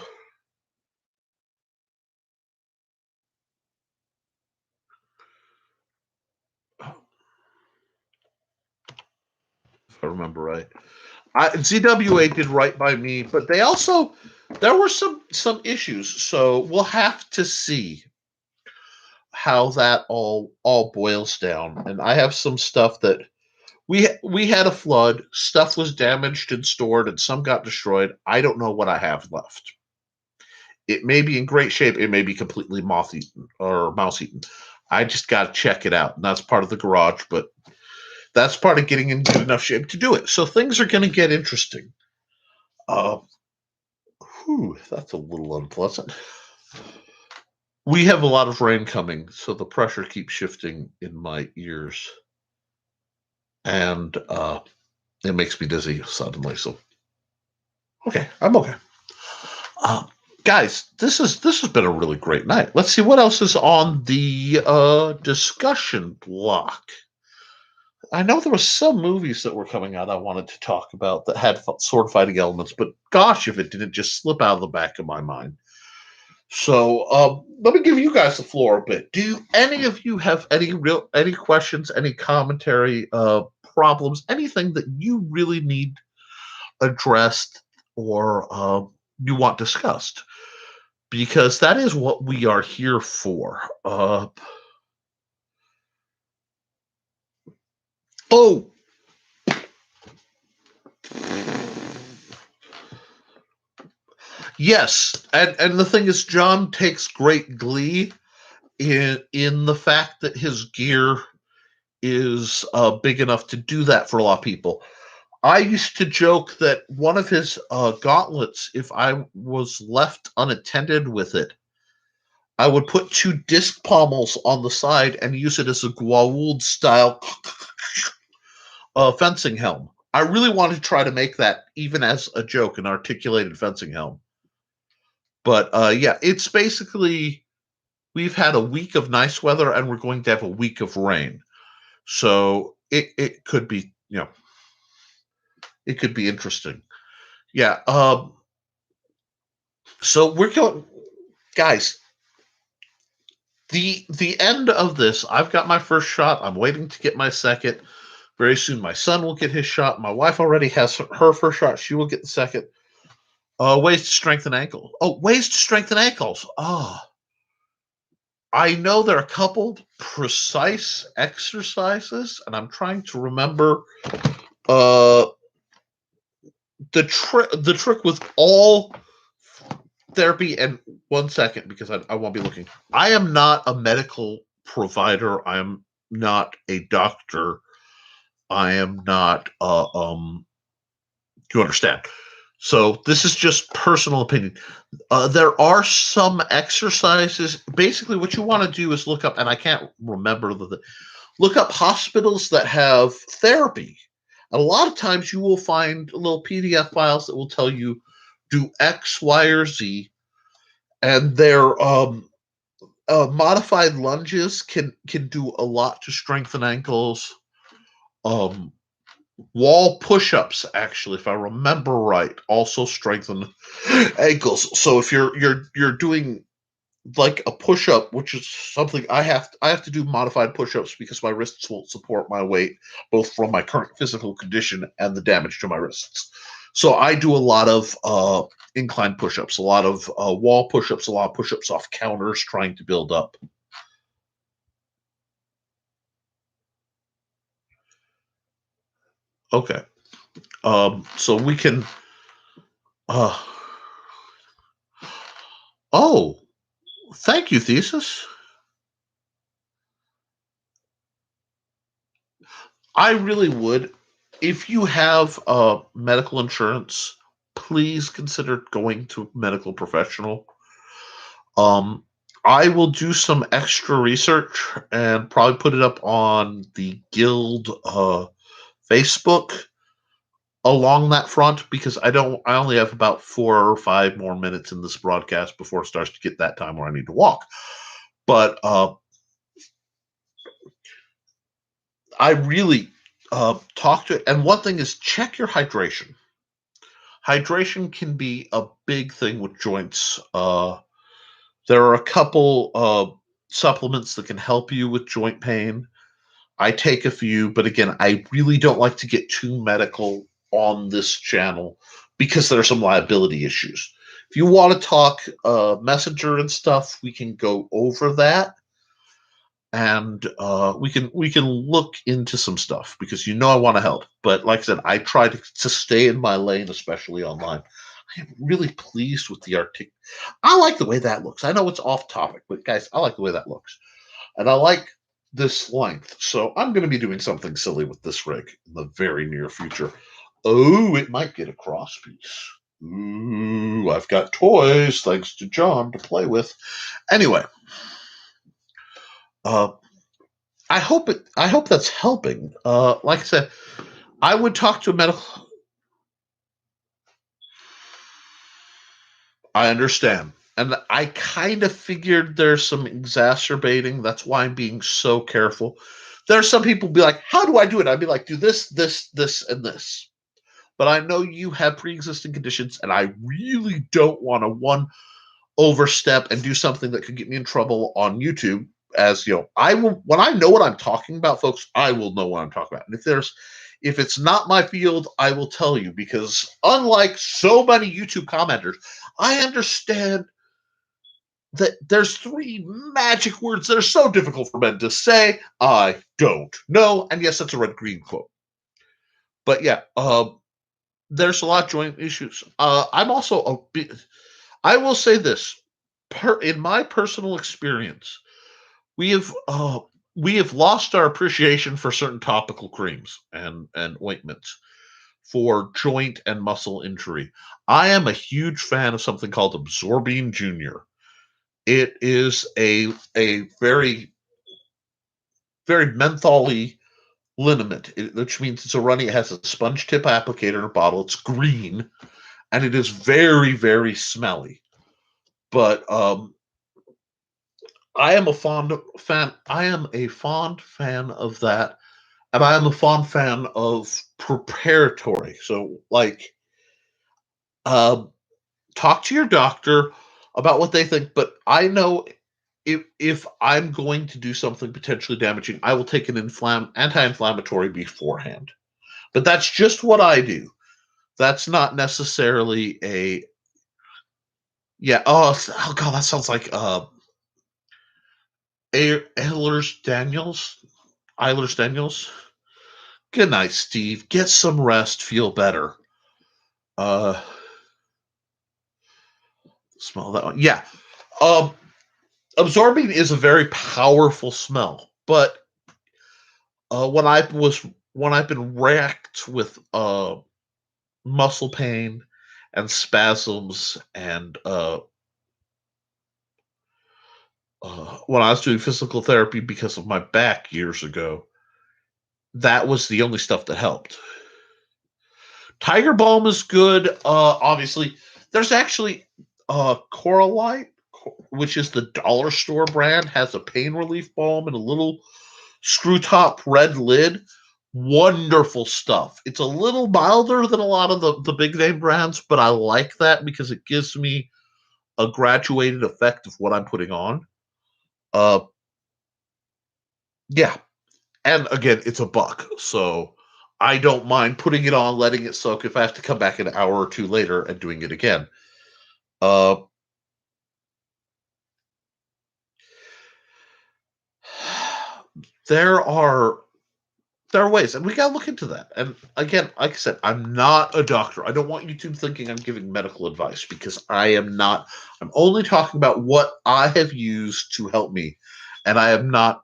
if I remember right, ZWA did right by me, but they also, there were some issues, so we'll have to see how that all boils down. And I have some stuff that we had a flood, stuff was damaged and stored, and some got destroyed. I don't know what I have left. It may be in great shape. It may be completely moth-eaten or mouse-eaten. I just got to check it out. And that's part of the garage, but that's part of getting in good enough shape to do it. So things are going to get interesting. That's a little unpleasant. We have a lot of rain coming, so the pressure keeps shifting in my ears. And it makes me dizzy suddenly. So, okay, I'm okay. Guys, this has been a really great night. Let's see what else is on the discussion block. I know there were some movies that were coming out I wanted to talk about that had sword fighting elements, but gosh, if it didn't just slip out of the back of my mind. So let me give you guys the floor a bit. Do any of you have any questions, any commentary, problems, anything that you really need addressed or you want discussed? Because that is what we are here for. Oh, yes, and the thing is, John takes great glee in the fact that his gear is big enough to do that for a lot of people. I used to joke that one of his gauntlets, if I was left unattended with it, I would put 2 disc pommels on the side and use it as a Gwauld style fencing helm. I really wanted to try to make that, even as a joke, an articulated fencing helm. But yeah, it's basically, we've had a week of nice weather and we're going to have a week of rain. So it could be, it could be interesting. Yeah. So we're going, guys, the end of this, I've got my first shot. I'm waiting to get my second. Very soon my son will get his shot. My wife already has her first shot. She will get the second. Ways to strengthen ankles. Oh, ways to strengthen ankles. I know there are a couple precise exercises, and I'm trying to remember the trick with all therapy. And 1 second, because I won't be looking. I am not a medical provider. I am not a doctor. I am not, you understand. So this is just personal opinion. There are some exercises. Basically, what you want to do is look up, and I can't remember look up hospitals that have therapy. And a lot of times you will find little PDF files that will tell you do X, Y, or Z, and their modified lunges can do a lot to strengthen ankles. Wall push-ups, actually, if I remember right, also strengthen ankles. So if you're doing like a push-up, which is something I have to do modified push-ups because my wrists won't support my weight, both from my current physical condition and the damage to my wrists. So I do a lot of incline push-ups, a lot of wall push-ups, a lot of push-ups off counters, trying to build up. Okay. So we can. Oh, thank you, Thesis. I really would. If you have medical insurance, please consider going to a medical professional. I will do some extra research and probably put it up on the Guild Facebook along that front, because I only have about 4 or 5 more minutes in this broadcast before it starts to get that time where I need to walk. But I really talk to it. And one thing is, check your hydration. Hydration can be a big thing with joints. There are a couple supplements that can help you with joint pain. I take a few, but again, I really don't like to get too medical on this channel because there are some liability issues. If you want to talk messenger and stuff, we can go over that, and we can look into some stuff, because I want to help. But like I said, I try to stay in my lane, especially online. I am really pleased with the I like the way that looks. I know it's off topic, but guys, I like the way that looks. And I like this length. So I'm going to be doing something silly with this rig in the very near future. Oh, it might get a cross piece. Ooh, I've got toys, thanks to John, to play with. Anyway, I hope that's helping. Like I said, I would talk to a medical. I understand. And I kind of figured there's some exacerbating. That's why I'm being so careful. There's some people be like, how do I do it? I'd be like, do this, this, this, and this. But I know you have pre-existing conditions, and I really don't want to overstep and do something that could get me in trouble on YouTube. As you know, I will, when I know what I'm talking about, folks, I will know what I'm talking about. And if it's not my field, I will tell you, because unlike so many YouTube commenters, I understand that there's 3 magic words that are so difficult for men to say. I don't know. And yes, that's a red green quote. But yeah, there's a lot of joint issues. I'm also I will say this, in my personal experience, we have lost our appreciation for certain topical creams and ointments for joint and muscle injury. I am a huge fan of something called Absorbine Junior. It is a very, very mentholy liniment, which means it's a runny. It has a sponge tip applicator in a bottle. It's green, and it is very, very smelly. But I am a fond fan. I am a fond fan of that, and I am a fond fan of preparatory. So, like, talk to your doctor about what they think. But I know if I'm going to do something potentially damaging, I will take an anti-inflammatory beforehand. But that's just what I do. That's not necessarily a yeah. Oh God, that sounds like Ehlers Daniels. Eilers Daniels. Good night, Steve. Get some rest. Feel better. Smell that one. Yeah. Um, absorbing is a very powerful smell, but when I've been racked with muscle pain and spasms, and when I was doing physical therapy because of my back years ago, that was the only stuff that helped. Tiger Balm is good. Obviously, there's actually Coralite, which is the dollar store brand, has a pain relief balm and a little screw top red lid. Wonderful stuff. It's a little milder than a lot of the big name brands, but I like that because it gives me a graduated effect of what I'm putting on. Yeah. And again, it's $1. So I don't mind putting it on, letting it soak if I have to come back an hour or two later and doing it again. There are ways, and we gotta look into that. And again, like I said, I'm not a doctor. I don't want YouTube thinking I'm giving medical advice, because I am not. I'm only talking about what I have used to help me, and I am not.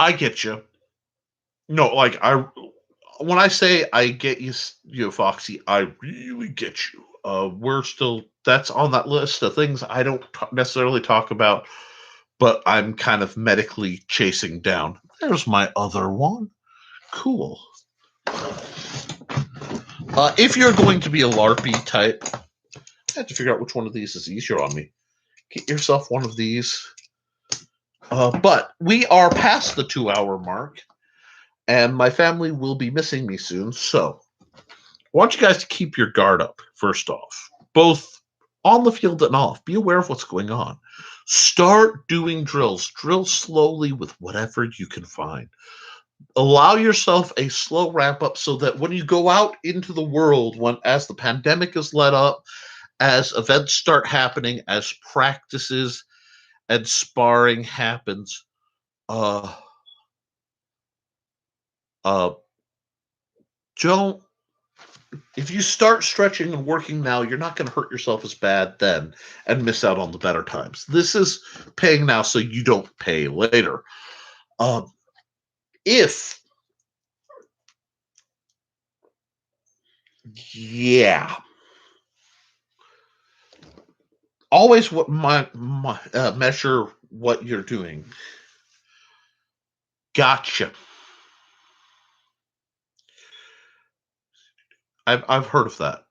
I get you. No, like when I say I get you, Foxy, I really get you. We're still That's on that list of things I don't necessarily talk about, but I'm kind of medically chasing down. There's my other one. Cool. If you're going to be a LARPy type, I have to figure out which one of these is easier on me. Get yourself one of these. But we are past the 2-hour mark, and my family will be missing me soon. So I want you guys to keep your guard up, first off, both on the field and off. Be aware of what's going on. Start doing drills. Drill slowly with whatever you can find. Allow yourself a slow ramp up so that when you go out into the world, as the pandemic is let up, as events start happening, as practices and sparring happens, don't if you start stretching and working now, you're not going to hurt yourself as bad then and miss out on the better times. This is paying now so you don't pay later. If Yeah, always measure what you're doing. Gotcha. I've heard of that.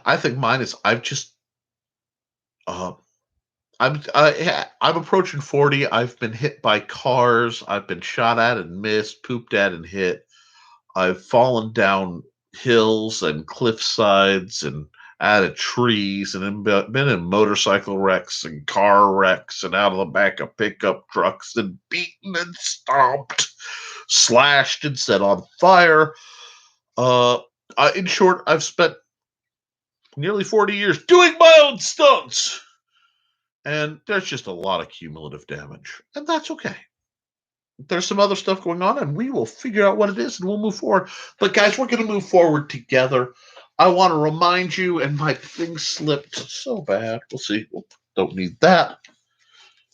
I think mine is uh, I'm approaching 40. I've been hit by cars. I've been shot at and missed, pooped at and hit. I've fallen down hills and cliff sides and out of trees, and been in motorcycle wrecks and car wrecks and out of the back of pickup trucks and beaten and stomped, slashed and set on fire. In short, I've spent nearly 40 years doing my own stunts. And there's just a lot of cumulative damage. And that's okay. There's some other stuff going on, and we will figure out what it is and we'll move forward. But guys, we're going to move forward together. I want to remind you, and my thing slipped so bad. We'll see. Don't need that.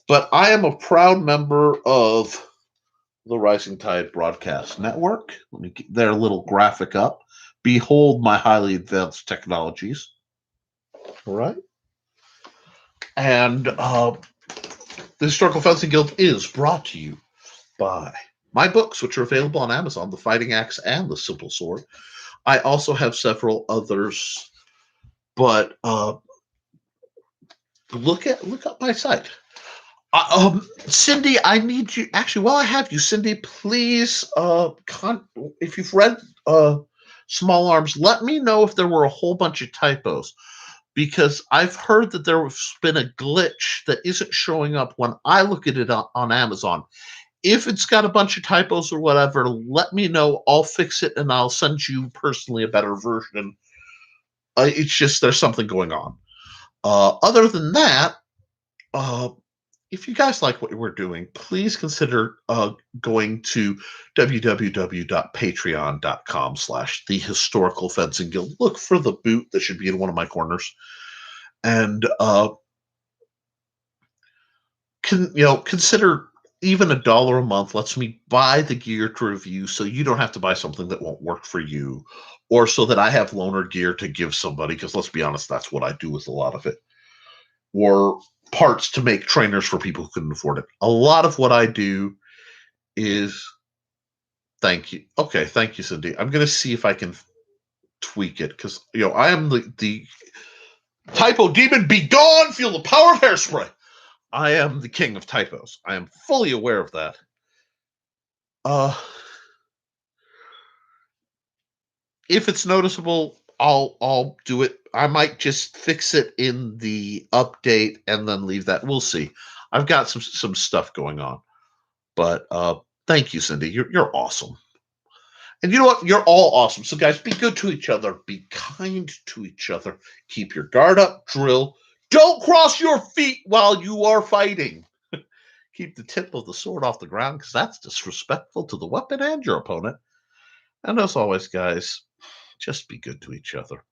But I am a proud member of the Rising Tide Broadcast Network. Let me get their little graphic up. Behold my highly advanced technologies. All right. And the Historical Fencing Guild is brought to you by my books, which are available on Amazon, The Fighting Axe and The Simple Sword. I also have several others, but look up my site. Cindy, I need you. Actually, while I have you, Cindy, please, if you've read Small Arms, let me know if there were a whole bunch of typos, because I've heard that there's been a glitch that isn't showing up when I look at it on Amazon. If it's got a bunch of typos or whatever, let me know. I'll fix it and I'll send you personally a better version. It's just there's something going on. Other than that, if you guys like what we're doing, please consider going to www.patreon.com/the Historical Fencing Guild. Look for the boot that should be in one of my corners, and consider even $1 a month lets me buy the gear to review, so you don't have to buy something that won't work for you, or so that I have loaner gear to give somebody. Because let's be honest, that's what I do with a lot of it. Or parts to make trainers for people who couldn't afford it. A lot of what I do is thank you. Okay, thank you, Cindy. I'm going to see if I can tweak it because I am the typo demon. Be gone! Feel the power of hairspray. I am the king of typos. I am fully aware of that. If it's noticeable, I'll do it. I might just fix it in the update and then leave that. We'll see. I've got some stuff going on, but thank you, Cindy. You're awesome. And you know what? You're all awesome. So, guys, be good to each other. Be kind to each other. Keep your guard up. Drill. Don't cross your feet while you are fighting. Keep the tip of the sword off the ground because that's disrespectful to the weapon and your opponent. And as always, guys, just be good to each other.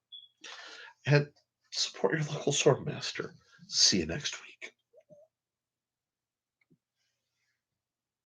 And support your local sword master. See you next week.